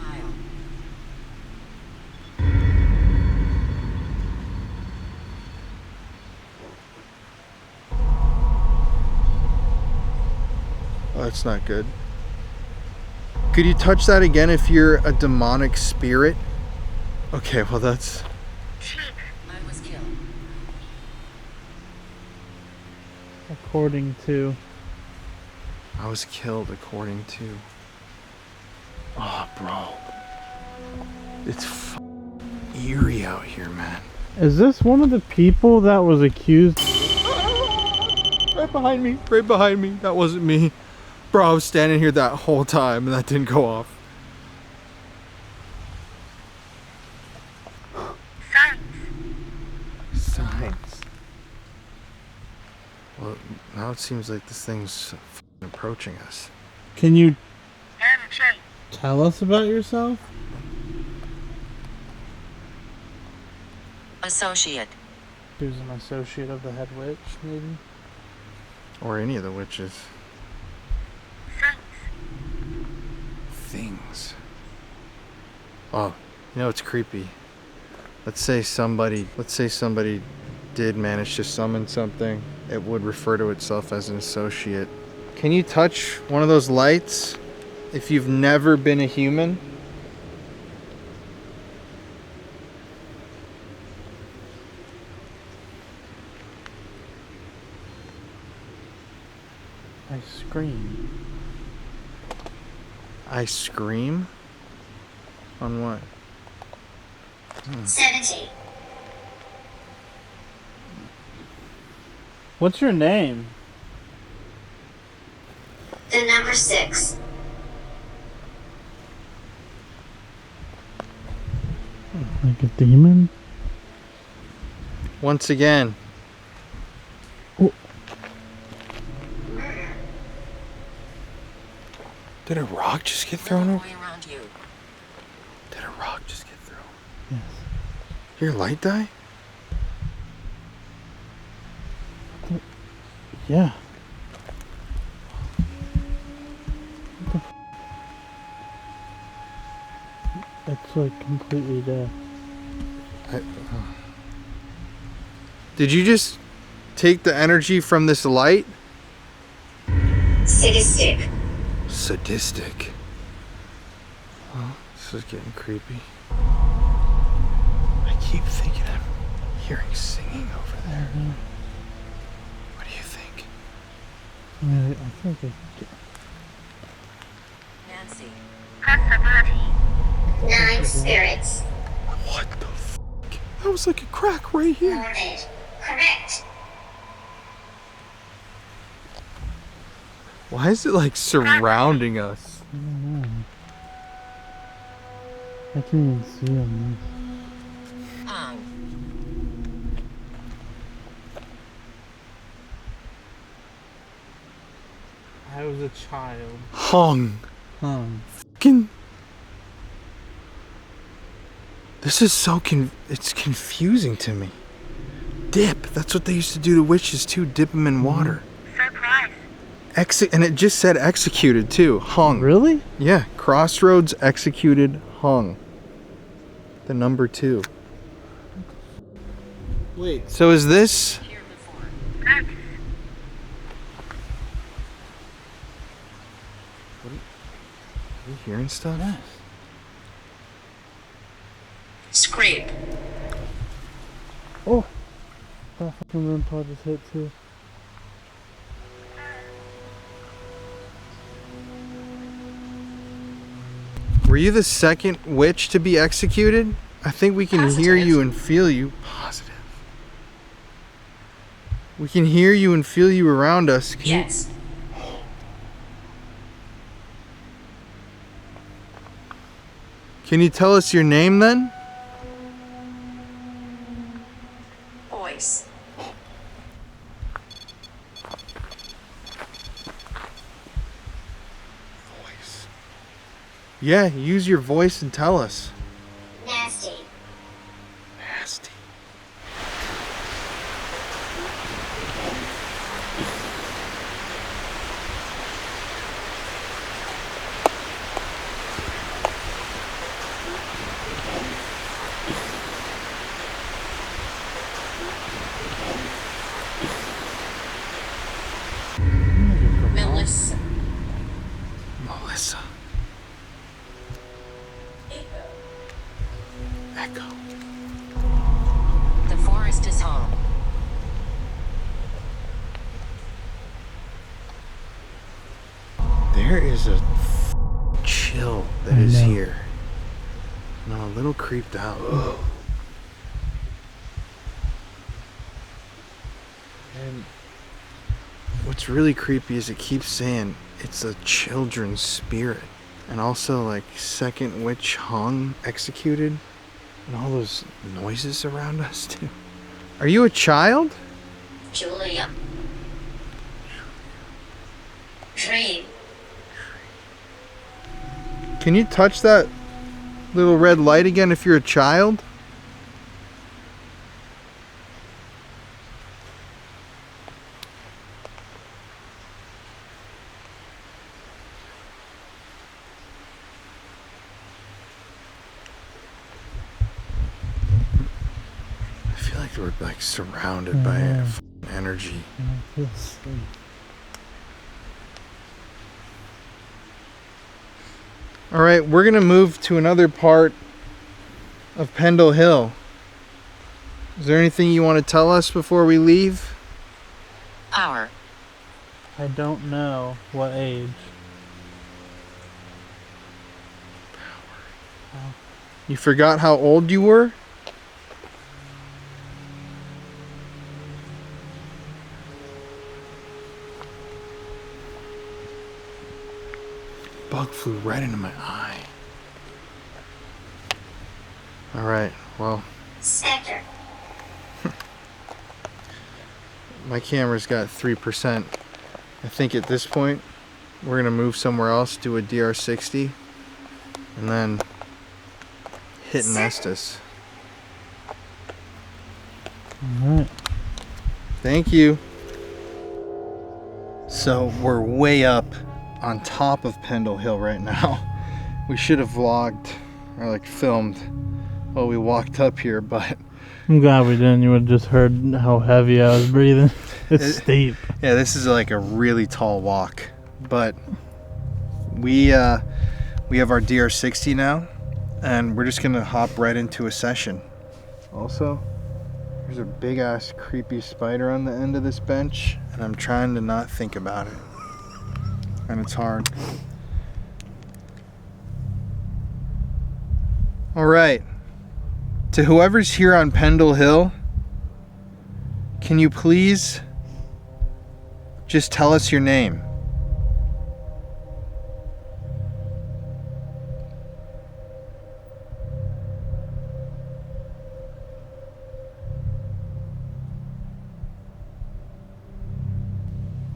[SPEAKER 2] Oh, that's not good. Could you touch that again if you're a demonic spirit? Okay, well that's...
[SPEAKER 5] I was killed.
[SPEAKER 3] According to...
[SPEAKER 2] I was killed according to... Oh, bro. It's eerie out here, man.
[SPEAKER 3] Is this one of the people that was accused?
[SPEAKER 2] Right behind me. Right behind me. That wasn't me. Bro, I was standing here that whole time and that didn't go off. Signs. Well, now it seems like this thing's approaching us.
[SPEAKER 3] Can you tell us about yourself?
[SPEAKER 5] Associate.
[SPEAKER 3] Who's an associate of the head witch, maybe?
[SPEAKER 2] Or any of the witches. Things. Oh, you know it's creepy. Let's say somebody did manage to summon something. It would refer to itself as an associate. Can you touch one of those lights if you've never been a human.
[SPEAKER 4] I scream.
[SPEAKER 2] I scream? On what?
[SPEAKER 5] 70.
[SPEAKER 4] What's your name?
[SPEAKER 5] The number 6.
[SPEAKER 3] Like a demon?
[SPEAKER 2] Once again. Did a rock just get thrown over?
[SPEAKER 5] Way around you.
[SPEAKER 2] Did a rock just get thrown?
[SPEAKER 3] Yes.
[SPEAKER 2] Your light die?
[SPEAKER 3] Yeah. It's like completely dead.
[SPEAKER 2] Did you just take the energy from this light?
[SPEAKER 5] Sadistic.
[SPEAKER 2] Sadistic. Oh, this is getting creepy. I keep thinking I'm hearing singing over there. What do you think?
[SPEAKER 3] I mean, I think
[SPEAKER 5] Nancy. Possibility. 9 spirits.
[SPEAKER 2] What the f***? That was like a crack right here.
[SPEAKER 5] Morted. Correct.
[SPEAKER 2] Why is it like surrounding us?
[SPEAKER 3] I don't know. I can't even see them.
[SPEAKER 4] I was a child.
[SPEAKER 2] Hung.
[SPEAKER 3] Hung.
[SPEAKER 2] Fucking. This is so it's confusing to me. Dip. That's what they used to do to witches too. Dip them in water.
[SPEAKER 5] Surprise.
[SPEAKER 2] And it just said executed too. Hung.
[SPEAKER 3] Really?
[SPEAKER 2] Yeah. Crossroads executed hung. The number 2. Wait. So is this?
[SPEAKER 5] Here before.
[SPEAKER 2] Are you hearing stuff?
[SPEAKER 3] Yes.
[SPEAKER 5] Scrape.
[SPEAKER 3] Oh! That fucking REM pod just hit too.
[SPEAKER 2] Were you the second witch to be executed? I think we can hear
[SPEAKER 5] Positive.
[SPEAKER 2] you and feel you. Positive. We can hear you and feel you around us.
[SPEAKER 5] Yes.
[SPEAKER 2] Can you tell us your name then?
[SPEAKER 5] Voice.
[SPEAKER 2] Voice. Yeah, use your voice and tell us.
[SPEAKER 5] Nasty.
[SPEAKER 2] Nasty.
[SPEAKER 5] Melissa.
[SPEAKER 2] Melissa. Echo.
[SPEAKER 5] The forest is home.
[SPEAKER 2] There is a chill that
[SPEAKER 3] I
[SPEAKER 2] is
[SPEAKER 3] know.
[SPEAKER 2] here. And I'm a little creeped out. And what's really creepy is it keeps saying it's a children's spirit. And also like second witch hung, executed. And all those noises around us too. Are you a child?
[SPEAKER 5] Julia. Dream.
[SPEAKER 2] Can you touch that little red light again if you're a child? I feel like we're like surrounded by
[SPEAKER 3] Yeah.
[SPEAKER 2] energy.
[SPEAKER 3] And I feel safe.
[SPEAKER 2] All right, we're gonna move to another part of Pendle Hill. Is there anything you want to tell us before we leave?
[SPEAKER 5] Power.
[SPEAKER 4] I don't know what age.
[SPEAKER 2] You forgot how old you were? Bug flew right into my eye. All right, well,
[SPEAKER 5] Sector.
[SPEAKER 2] my camera's got 3%. I think at this point, we're gonna move somewhere else, do a DR60, and then hit Nestus.
[SPEAKER 4] Alright.
[SPEAKER 2] Thank you. So we're way up on top of Pendle Hill right now. We should have vlogged or like filmed while we walked up here, but
[SPEAKER 4] I'm glad we didn't. You would have just heard how heavy I was breathing. It's steep.
[SPEAKER 2] yeah, this is like a really tall walk. But we have our DR60 now, and we're just gonna hop right into a session. Also, there's a big ass creepy spider on the end of this bench, and I'm trying to not think about it. And it's hard. All right. To whoever's here on Pendle Hill, can you please just tell us your name?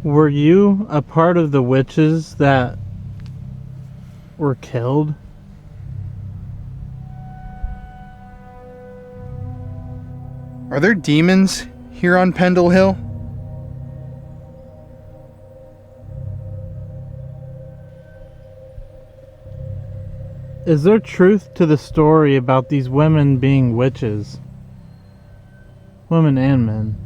[SPEAKER 4] Were you a part of the witches that were killed?
[SPEAKER 2] Are there demons here on Pendle Hill?
[SPEAKER 4] Is there truth to the story about these women being witches? Women and men.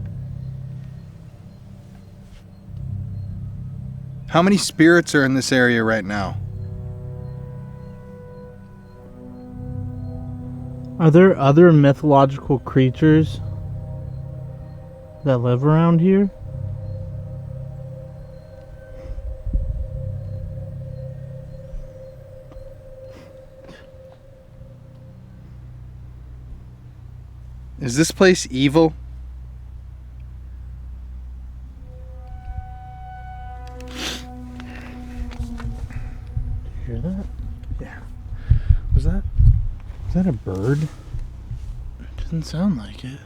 [SPEAKER 2] How many spirits are in this area right now?
[SPEAKER 4] Are there other mythological creatures that live around here?
[SPEAKER 2] Is this place evil?
[SPEAKER 4] Hear that?
[SPEAKER 2] Yeah. Was that? Is that a bird?
[SPEAKER 4] It doesn't sound like it.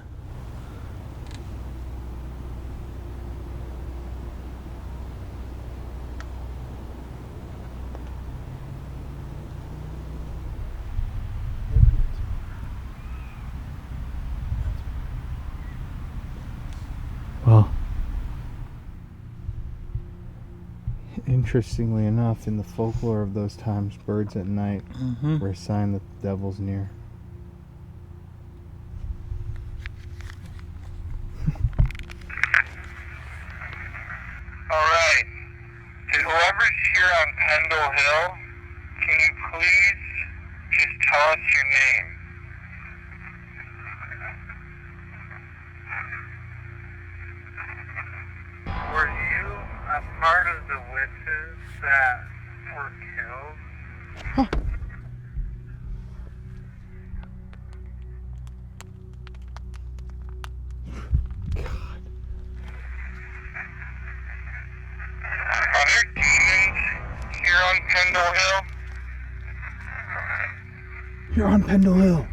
[SPEAKER 3] Well, interestingly enough, in the folklore of those times, birds at night were a sign that the devil's near.
[SPEAKER 2] Alright. To whoever's here on Pendle Hill, can you please just tell us your name? Were you a part of the witches that were killed? Are there demons here on Pendle Hill?
[SPEAKER 3] You're on Pendle Hill.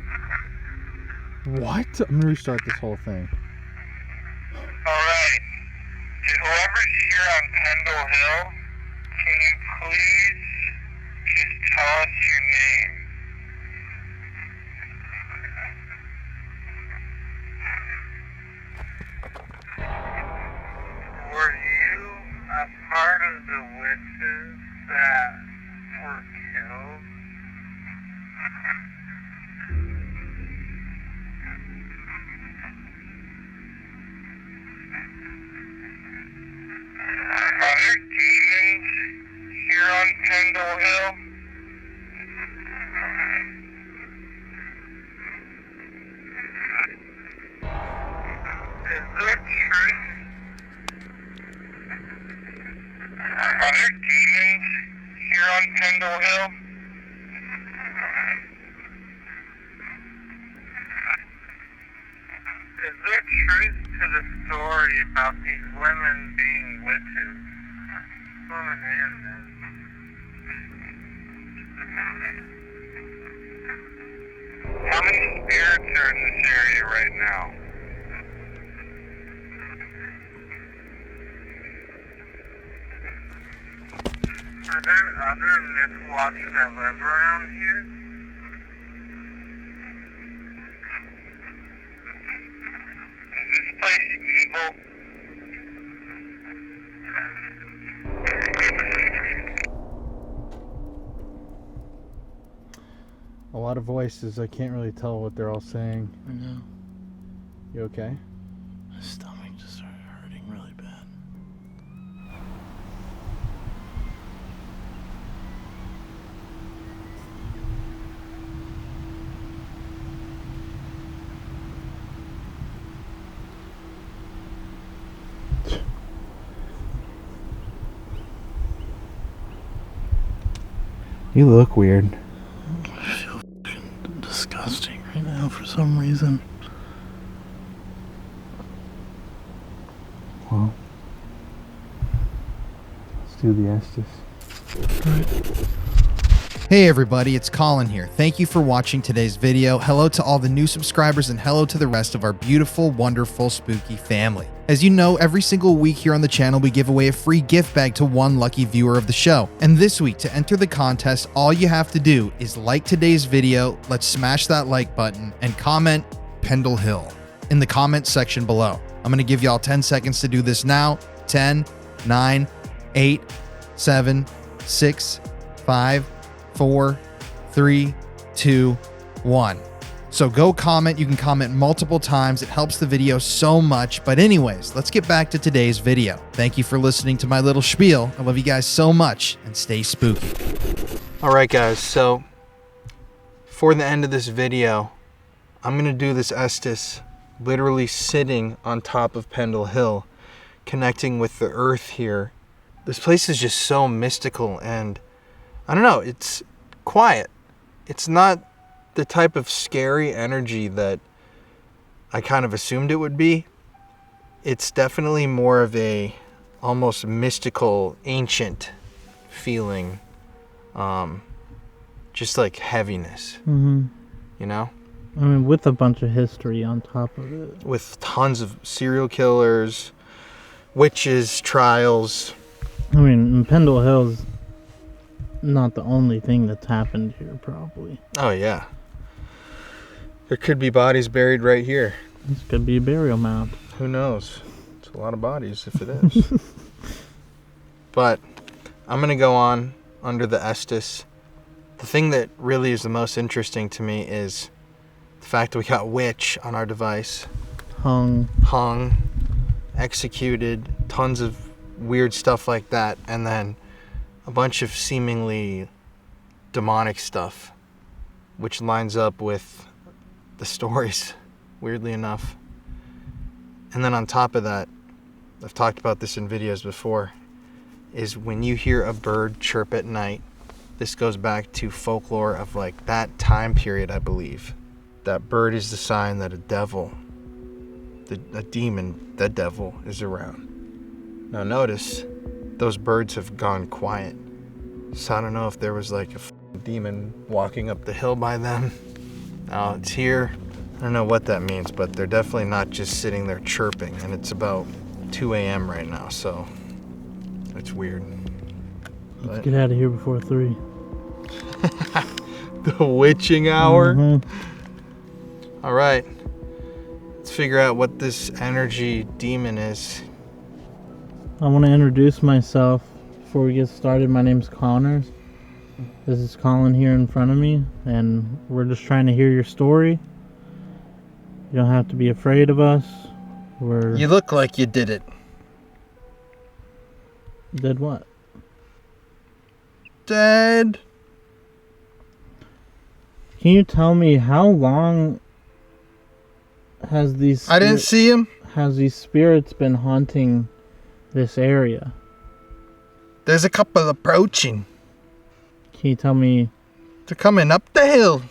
[SPEAKER 3] What? I'm gonna restart this whole thing.
[SPEAKER 2] Alright. To whoever's here on Pendle Hill, can you please just tell us your name? Were you a part of the witches that were killed? Are there demons here on Pendle Hill?
[SPEAKER 6] there truth? Are there demons here on Pendle Hill? Is there truth to the story about these women being witches? Swimming in this. How many spirits are in this area right now? Are there other mythwalks that live around here? Is this place evil?
[SPEAKER 3] A lot of voices. I can't really tell what they're all saying.
[SPEAKER 4] I know.
[SPEAKER 3] You okay?
[SPEAKER 4] My stomach just started hurting really bad.
[SPEAKER 3] You look weird.
[SPEAKER 4] I feel fucking disgusting right now for some reason.
[SPEAKER 3] Well, let's do the Estes.
[SPEAKER 2] Hey everybody, it's Colin here. Thank you for watching today's video. Hello to all the new subscribers and hello to the rest of our beautiful, wonderful, spooky family. As you know, every single week here on the channel, we give away a free gift bag to one lucky viewer of the show. And this week, to enter the contest, all you have to do is like today's video, let's smash that like button, and comment Pendle Hill in the comment section below. I'm going to give y'all 10 seconds to do this now. 10, 9, 8, 7, 6, 5, 4, 3, 2, 1. So go comment. You can comment multiple times. It helps the video so much. But anyways, let's get back to today's video. Thank you for listening to my little spiel. I love you guys so much and stay spooky. All right, guys. So for the end of this video, I'm going to do this Estes literally sitting on top of Pendle Hill, connecting with the earth here. This place is just so mystical and I don't know, it's quiet. It's not the type of scary energy that I kind of assumed it would be. It's definitely more of a almost mystical, ancient feeling. Just like heaviness.
[SPEAKER 4] Mm-hmm.
[SPEAKER 2] You know?
[SPEAKER 4] I mean, with a bunch of history on top of it.
[SPEAKER 2] With tons of serial killers, witches, trials.
[SPEAKER 4] I mean, Pendle Hill's not the only thing that's happened here, probably.
[SPEAKER 2] Oh, yeah. There could be bodies buried right here.
[SPEAKER 4] This could be a burial mound.
[SPEAKER 2] Who knows? It's a lot of bodies if it is. But I'm going to go on under the Estes. The thing that really is the most interesting to me is the fact that we got witch on our device.
[SPEAKER 4] Hung,
[SPEAKER 2] executed, tons of weird stuff like that, and then a bunch of seemingly demonic stuff, which lines up with the stories, weirdly enough. And then on top of that, I've talked about this in videos before, is when you hear a bird chirp at night, this goes back to folklore of like that time period, I believe. That bird is the sign that a devil, a demon, the devil, is around. Now notice, those birds have gone quiet. So I don't know if there was like a demon walking up the hill by them. Now it's here. I don't know what that means, but they're definitely not just sitting there chirping. And it's about 2 a.m. right now, so it's weird.
[SPEAKER 4] let's get out of here before 3.
[SPEAKER 2] The witching hour?
[SPEAKER 4] Mm-hmm.
[SPEAKER 2] All right. Let's figure out what this energy demon is.
[SPEAKER 4] I want to introduce myself before we get started. My name's Connor. This is Colin here in front of me, and we're just trying to hear your story. You don't have to be afraid of us.
[SPEAKER 2] You look like you did it.
[SPEAKER 4] Did what?
[SPEAKER 2] Dead.
[SPEAKER 4] Can you tell me how long has these...
[SPEAKER 2] I didn't see him.
[SPEAKER 4] has these spirits been haunting this area?
[SPEAKER 2] There's a couple approaching.
[SPEAKER 4] Can you tell me
[SPEAKER 2] They're coming up the hill,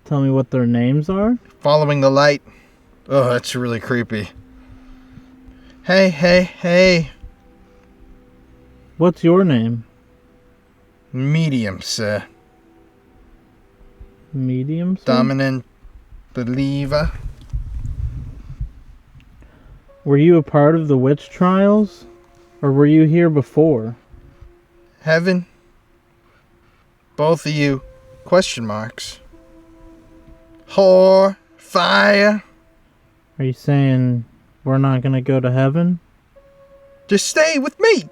[SPEAKER 4] what their names are?
[SPEAKER 2] following the light. Oh, that's really creepy. Hey, hey, hey.
[SPEAKER 4] What's your name?
[SPEAKER 2] Medium, sir.
[SPEAKER 4] Medium? Sir?
[SPEAKER 2] Dominant believer.
[SPEAKER 4] Were you a part of the witch trials? Or were you here before?
[SPEAKER 2] Heaven. Both of you. Question marks. Whore. Fire.
[SPEAKER 4] Are you saying we're not going to go to heaven?
[SPEAKER 2] Just stay with me.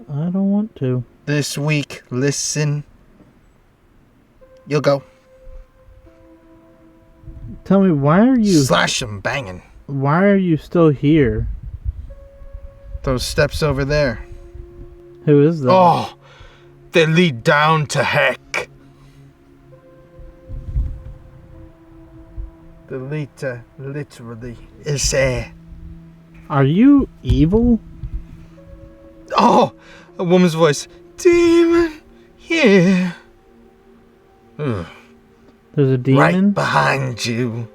[SPEAKER 4] I don't want to.
[SPEAKER 2] This week, listen. You'll go.
[SPEAKER 4] Tell me, why are you
[SPEAKER 2] Slash 'em banging.
[SPEAKER 4] why are you still here?
[SPEAKER 2] Those steps over there.
[SPEAKER 4] Who is that?
[SPEAKER 2] Oh, they lead down to heck. The leader literally is there.
[SPEAKER 4] Are you evil?
[SPEAKER 2] Oh, a woman's voice. Demon, yeah. Ugh.
[SPEAKER 4] There's a demon?
[SPEAKER 2] Right behind you.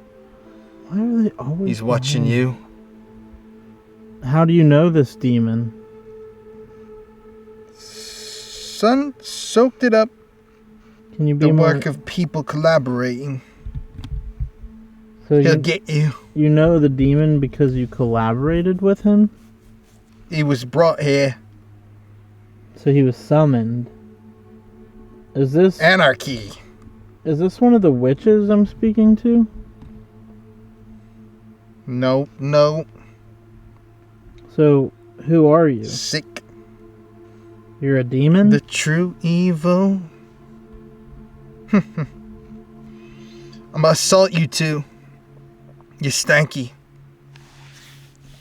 [SPEAKER 4] Why are they always
[SPEAKER 2] He's watching
[SPEAKER 4] behind
[SPEAKER 2] you.
[SPEAKER 4] How do you know this demon?
[SPEAKER 2] Sun soaked it up.
[SPEAKER 4] Can you be
[SPEAKER 2] The
[SPEAKER 4] more...
[SPEAKER 2] work of people collaborating.
[SPEAKER 4] So
[SPEAKER 2] He'll
[SPEAKER 4] you,
[SPEAKER 2] get you.
[SPEAKER 4] you know the demon because you collaborated with him?
[SPEAKER 2] He was brought here.
[SPEAKER 4] So he was summoned. Is this
[SPEAKER 2] Anarchy.
[SPEAKER 4] one of the witches I'm speaking to?
[SPEAKER 2] No, no.
[SPEAKER 4] So who are you?
[SPEAKER 2] Sick.
[SPEAKER 4] You're a demon?
[SPEAKER 2] The true evil. I'm gonna assault you two. You stanky.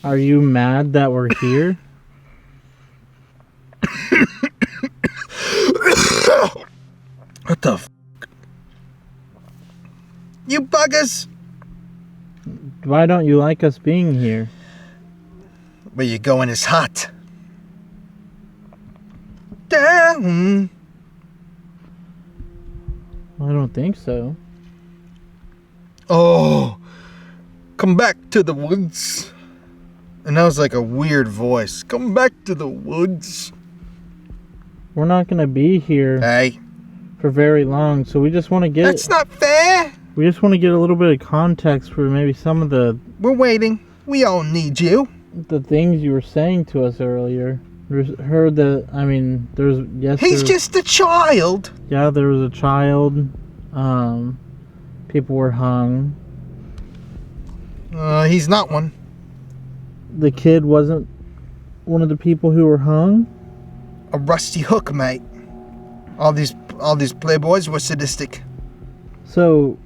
[SPEAKER 4] Are you mad that we're here?
[SPEAKER 2] What the f***? You buggers!
[SPEAKER 4] Why don't you like us being here?
[SPEAKER 2] Where you going is hot. Down.
[SPEAKER 4] I don't think so.
[SPEAKER 2] Oh, come back to the woods. And that was like a weird voice. Come back to the woods.
[SPEAKER 4] We're not gonna be here
[SPEAKER 2] Hey,
[SPEAKER 4] for very long, so we just want to get
[SPEAKER 2] that's not fair.
[SPEAKER 4] we just want to get a little bit of context for maybe some of the
[SPEAKER 2] We're waiting. We all need you.
[SPEAKER 4] things you were saying to us earlier. Heard that, I mean,
[SPEAKER 2] He's just a child.
[SPEAKER 4] yeah, there was a child. People were hung.
[SPEAKER 2] He's not one.
[SPEAKER 4] The kid wasn't one of the people who were hung.
[SPEAKER 2] A rusty hook, mate. All these playboys were sadistic.
[SPEAKER 4] So,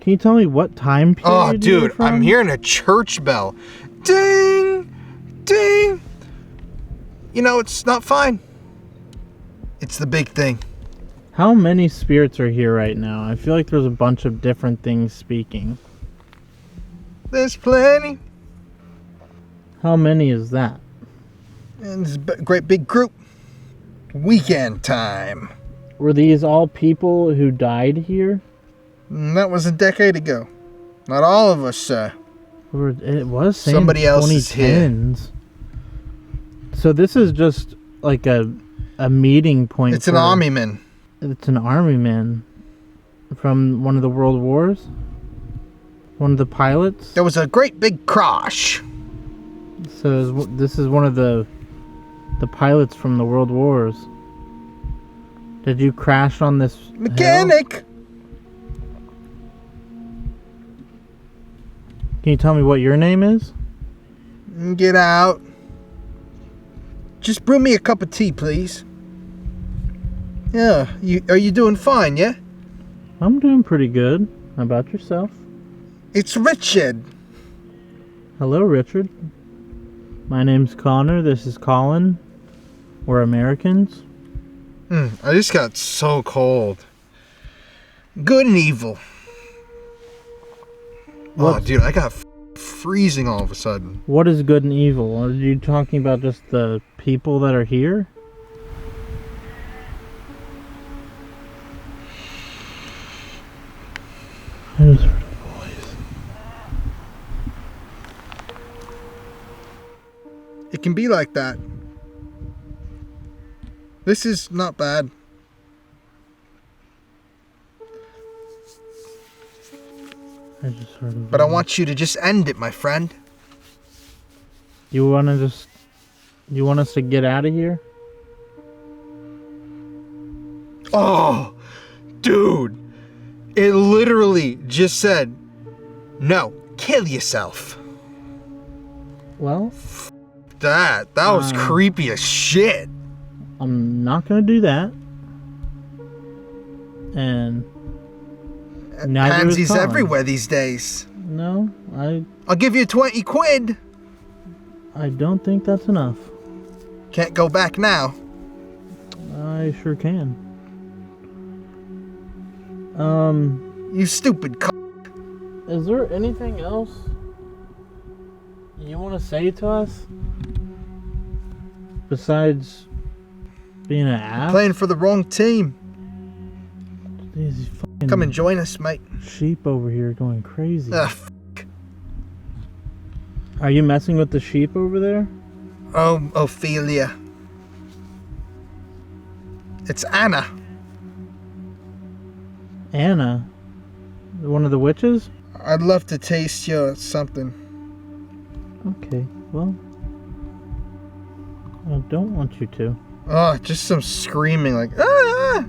[SPEAKER 4] can you tell me what time period?
[SPEAKER 2] Oh,
[SPEAKER 4] you were
[SPEAKER 2] dude,
[SPEAKER 4] from?
[SPEAKER 2] I'm hearing a church bell. Ding! Ding! You know, it's not fine. It's the big thing.
[SPEAKER 4] How many spirits are here right now? I feel like there's a bunch of different things speaking.
[SPEAKER 2] There's plenty.
[SPEAKER 4] How many is that?
[SPEAKER 2] And it's a great big group. Weekend time.
[SPEAKER 4] Were these all people who died here?
[SPEAKER 2] And that was a decade ago. Not all of us, sir.
[SPEAKER 4] Or it was saying
[SPEAKER 2] Somebody else is here.
[SPEAKER 4] 2010s. So this is just like a meeting point.
[SPEAKER 2] It's an army man.
[SPEAKER 4] It's an army man from one of the world wars. One of the pilots.
[SPEAKER 2] There was a great big crash.
[SPEAKER 4] So this is one of the pilots from the world wars. Did you crash on this hill?
[SPEAKER 2] Mechanic!
[SPEAKER 4] Can you tell me what your name is?
[SPEAKER 2] Get out. Just brew me a cup of tea, please. Yeah, are you doing fine, yeah?
[SPEAKER 4] I'm doing pretty good. How about yourself?
[SPEAKER 2] It's Richard.
[SPEAKER 4] Hello, Richard. My name's Connor. This is Colin. We're Americans.
[SPEAKER 2] I just got so cold. Good and evil. Oh, dude, I got freezing all of a sudden.
[SPEAKER 4] What is good and evil? Are you talking about just the people that are here? I just heard a voice.
[SPEAKER 2] It can be like that. This is not bad.
[SPEAKER 4] I just heard a voice.
[SPEAKER 2] But I want you to just end it, my friend.
[SPEAKER 4] You wanna just... You want us to get out of here?
[SPEAKER 2] Oh, dude. It literally just said, no, kill yourself.
[SPEAKER 4] Well,
[SPEAKER 2] That was creepy as shit.
[SPEAKER 4] I'm not gonna do that. And neither is
[SPEAKER 2] Pansies
[SPEAKER 4] Colin.
[SPEAKER 2] everywhere these days.
[SPEAKER 4] No,
[SPEAKER 2] I'll give you 20 quid.
[SPEAKER 4] I don't think that's enough.
[SPEAKER 2] Can't go back now.
[SPEAKER 4] I sure can.
[SPEAKER 2] You stupid c***.
[SPEAKER 4] Is there anything else you want to say to us? Besides being an ass?
[SPEAKER 2] Playing for the wrong team.
[SPEAKER 4] These fucking
[SPEAKER 2] Come and join us, mate.
[SPEAKER 4] sheep over here going crazy.
[SPEAKER 2] Ugh,
[SPEAKER 4] Are you messing with the sheep over there?
[SPEAKER 2] oh, Ophelia. It's Anna.
[SPEAKER 4] Anna? One of the witches?
[SPEAKER 2] I'd love to taste your something.
[SPEAKER 4] Okay, well, I don't want you to.
[SPEAKER 2] Oh, just some screaming like, ah!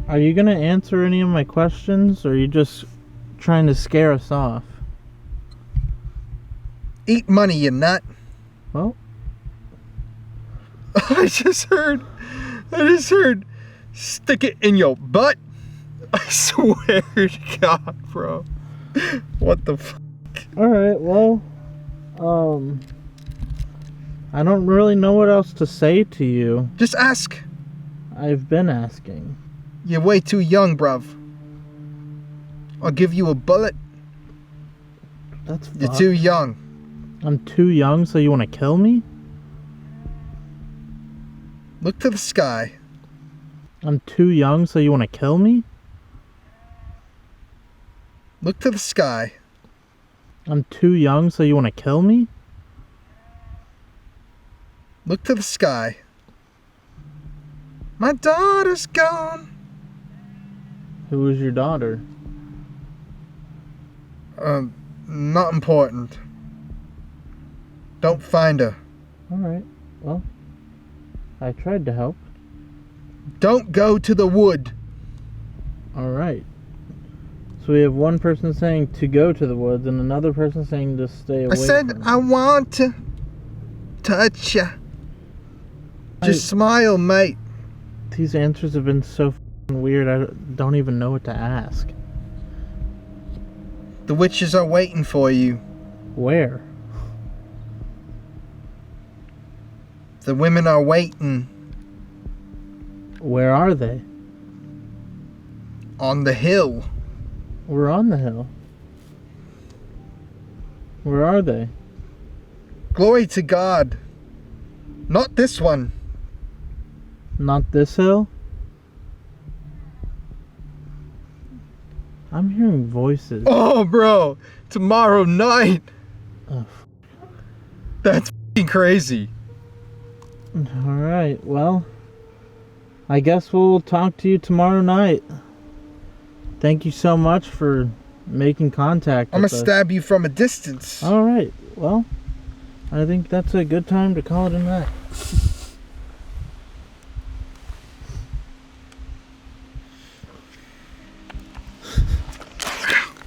[SPEAKER 4] Are you gonna answer any of my questions, or are you just trying to scare us off?
[SPEAKER 2] Eat money, you nut.
[SPEAKER 4] Well,
[SPEAKER 2] I just heard, stick it in your butt. I swear to God, bro. What the fuck?
[SPEAKER 4] alright, well, I don't really know what else to say to you.
[SPEAKER 2] Just ask.
[SPEAKER 4] I've been asking.
[SPEAKER 2] You're way too young, bruv. I'll give you a bullet.
[SPEAKER 4] That's
[SPEAKER 2] You're
[SPEAKER 4] fucked.
[SPEAKER 2] too young.
[SPEAKER 4] I'm too young, so you want to kill me?
[SPEAKER 2] Look to the sky.
[SPEAKER 4] I'm too young, so you want to kill me?
[SPEAKER 2] Look to the sky.
[SPEAKER 4] I'm too young, so you want to kill me?
[SPEAKER 2] Look to the sky. My daughter's gone.
[SPEAKER 4] Who is your daughter?
[SPEAKER 2] Not important. Don't find her.
[SPEAKER 4] Alright, well, I tried to help.
[SPEAKER 2] Don't go to the wood.
[SPEAKER 4] Alright. So we have one person saying to go to the woods and another person saying to stay away
[SPEAKER 2] I said
[SPEAKER 4] from it.
[SPEAKER 2] I want to touch ya. Just smile, mate.
[SPEAKER 4] These answers have been so f***ing weird, I don't even know what to ask.
[SPEAKER 2] The witches are waiting for you.
[SPEAKER 4] Where?
[SPEAKER 2] The women are waiting
[SPEAKER 4] Where are they?
[SPEAKER 2] on the hill.
[SPEAKER 4] We're on the hill. Where are they?
[SPEAKER 2] Glory to God. Not this one.
[SPEAKER 4] Not this hill? I'm hearing voices.
[SPEAKER 2] Oh, bro. Tomorrow night.
[SPEAKER 4] Oh,
[SPEAKER 2] That's f***ing crazy.
[SPEAKER 4] Alright, well, I guess we'll talk to you tomorrow night. Thank you so much for making contact
[SPEAKER 2] I'm
[SPEAKER 4] with
[SPEAKER 2] gonna
[SPEAKER 4] us.
[SPEAKER 2] stab you from a distance.
[SPEAKER 4] Alright, well, I think that's a good time to call it a night.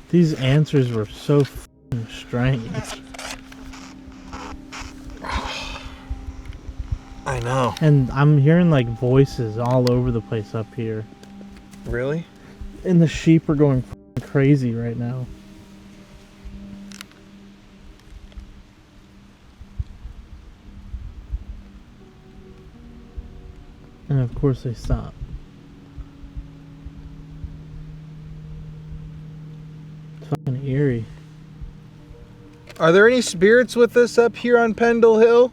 [SPEAKER 4] These answers were so f***ing strange.
[SPEAKER 2] I know.
[SPEAKER 4] And I'm hearing like voices all over the place up here.
[SPEAKER 2] Really?
[SPEAKER 4] And the sheep are going f***ing crazy right now. And of course they stop. It's Fucking eerie.
[SPEAKER 2] Are there any spirits with us up here on Pendle Hill?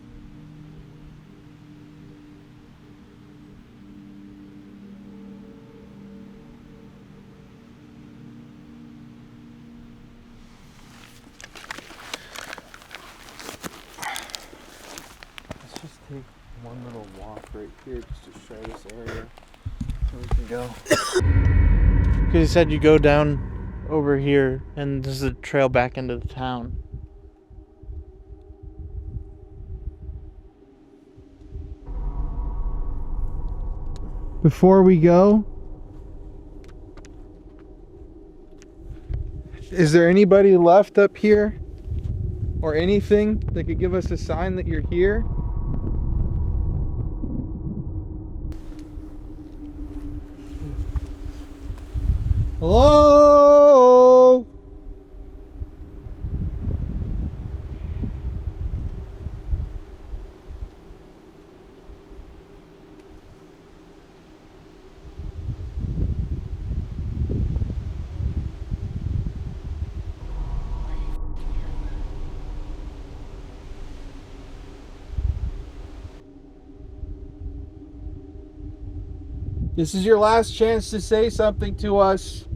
[SPEAKER 3] Let's just take one little walk right here just to show this area so we can go.
[SPEAKER 4] Because he said you go down over here and there's a trail back into the town.
[SPEAKER 3] Before we go,
[SPEAKER 2] Is there anybody left up here? Or anything that could give us a sign that you're here? Hello? This is your last chance to say something to us.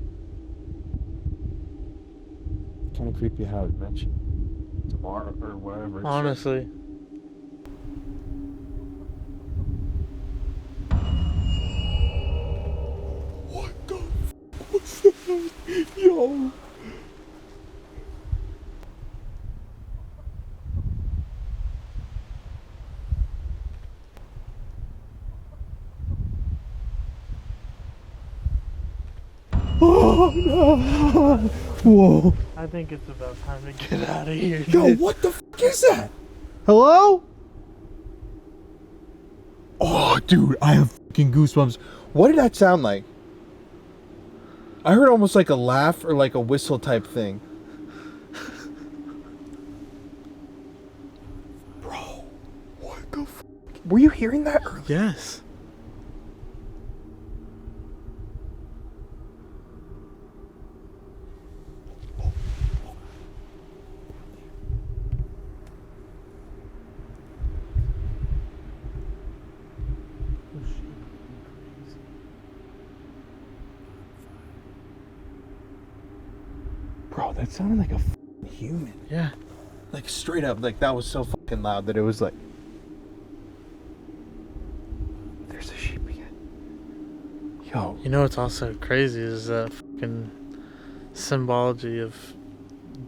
[SPEAKER 3] kind of creepy how it mentioned tomorrow or whatever.
[SPEAKER 4] Honestly.
[SPEAKER 3] What the f was that? Yo. Oh no! Whoa!
[SPEAKER 4] I think it's about time to get out of here.
[SPEAKER 3] Yo, what the f is that? Hello? Oh, dude, I have fucking goosebumps. What did that sound like? I heard almost like a laugh or like a whistle type thing. Bro, what the f? Were you hearing that earlier?
[SPEAKER 4] Yes.
[SPEAKER 3] Bro, that sounded like a f***ing human.
[SPEAKER 4] Yeah.
[SPEAKER 3] Like straight up, like that was so fucking loud that it was like. There's a sheep again. Yo.
[SPEAKER 4] You know what's also crazy is that fucking symbology of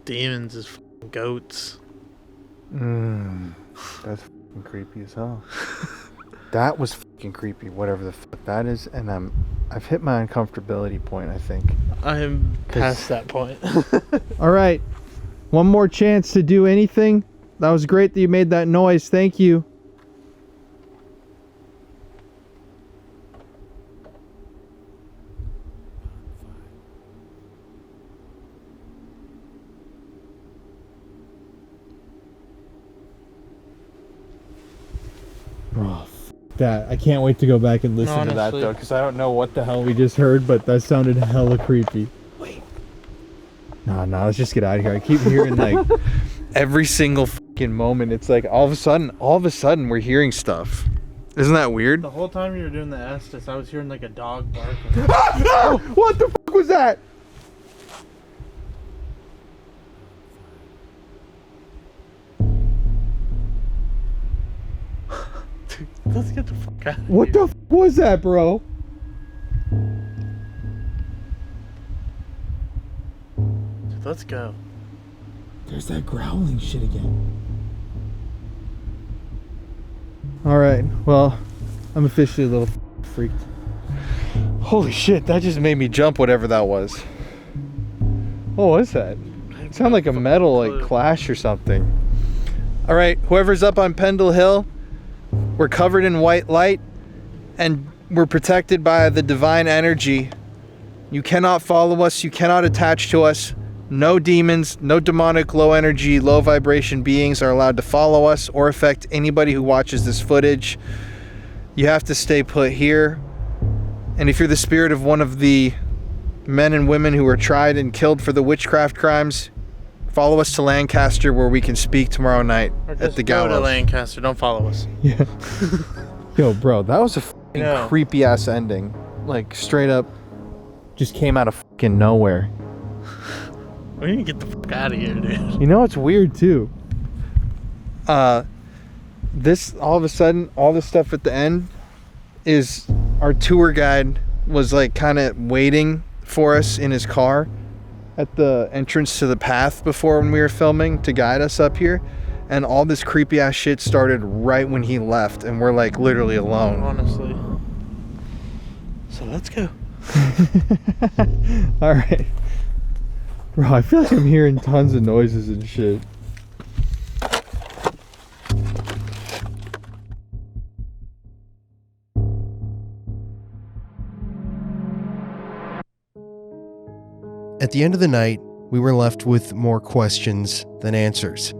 [SPEAKER 4] demons is fucking goats.
[SPEAKER 3] That's fucking creepy as hell. That was fucking creepy, whatever the fuck that is, and I've hit my uncomfortability point, I think.
[SPEAKER 4] I am past that point.
[SPEAKER 3] All right. One more chance to do anything. That was great that you made that noise. Thank you. Bro, that. I can't wait to go back and listen to that,
[SPEAKER 4] Honestly.
[SPEAKER 3] though, because I don't know what the hell we just heard, but that sounded hella creepy. Wait. Nah, let's just get out of here. I keep hearing, like, every single fucking moment. It's like, all of a sudden, we're hearing stuff. Isn't that weird?
[SPEAKER 4] The whole time you were doing the Estes, I was hearing like a dog barking.
[SPEAKER 3] No! What the fuck was that?
[SPEAKER 4] Dude, let's get the fuck out of
[SPEAKER 3] What
[SPEAKER 4] here.
[SPEAKER 3] the fuck was that, bro?
[SPEAKER 4] Dude, let's go.
[SPEAKER 3] There's that growling shit again. Alright, well, I'm officially a little freaked. Holy shit, that just made me jump, whatever that was. What was that? It sounded like a metal like clash or something. Alright, whoever's up on Pendle Hill, we're covered in white light and we're protected by the divine energy. You cannot follow us, you cannot attach to us. No demons, no demonic, low energy, low vibration beings are allowed to follow us or affect anybody who watches this footage. You have to stay put here. And if you're the spirit of one of the
[SPEAKER 2] men and women who were tried and killed for the witchcraft crimes, follow us to Lancaster where we can speak tomorrow night at the Gallows.
[SPEAKER 4] Go to Lancaster. Don't follow us.
[SPEAKER 3] Yeah. Yo, bro, that was a fucking creepy ass ending. Like, straight up, just came out of fucking nowhere.
[SPEAKER 4] We need to get the fuck out of here, dude.
[SPEAKER 3] You know, it's weird too.
[SPEAKER 2] This, all of a sudden, all this stuff at the end is our tour guide was like kind of waiting for us in his car at the entrance to the path before when we were filming to guide us up here. And all this creepy ass shit started right when he left, and we're like literally alone.
[SPEAKER 4] Honestly. So let's go.
[SPEAKER 3] All right. Bro, I feel like I'm hearing tons of noises and shit.
[SPEAKER 7] At the end of the night, we were left with more questions than answers.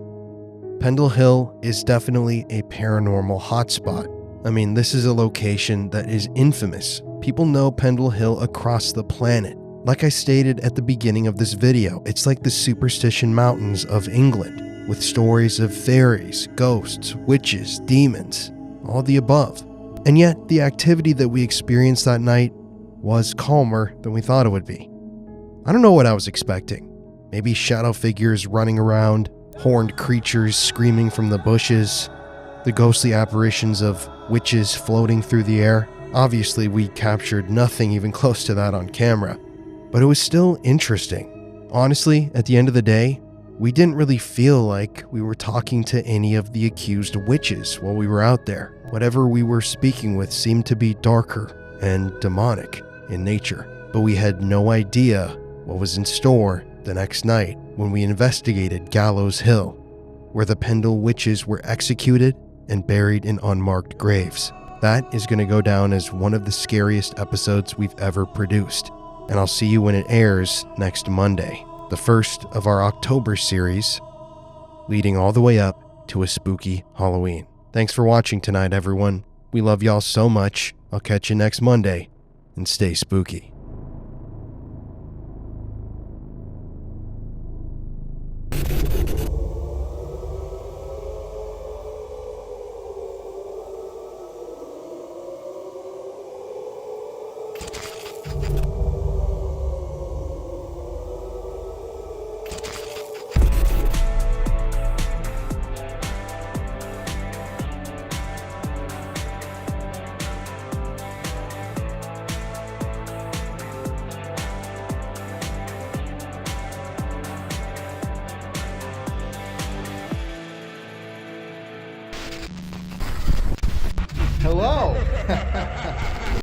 [SPEAKER 7] Pendle Hill is definitely a paranormal hotspot. I mean, this is a location that is infamous. People know Pendle Hill across the planet. Like I stated at the beginning of this video, it's like the Superstition Mountains of England, with stories of fairies, ghosts, witches, demons, all the above. And yet, the activity that we experienced that night was calmer than we thought it would be. I don't know what I was expecting. Maybe shadow figures running around, horned creatures screaming from the bushes, the ghostly apparitions of witches floating through the air. Obviously, we captured nothing even close to that on camera, but it was still interesting. Honestly, at the end of the day, we didn't really feel like we were talking to any of the accused witches while we were out there. Whatever we were speaking with seemed to be darker and demonic in nature, but we had no idea what was in store the next night when we investigated Gallows Hill, where the Pendle witches were executed and buried in unmarked graves. That is going to go down as one of the scariest episodes we've ever produced, and I'll see you when it airs next Monday, the first of our October series, leading all the way up to a spooky Halloween. Thanks for watching tonight, everyone. We love y'all so much. I'll catch you next Monday, and stay spooky.
[SPEAKER 2] Hello!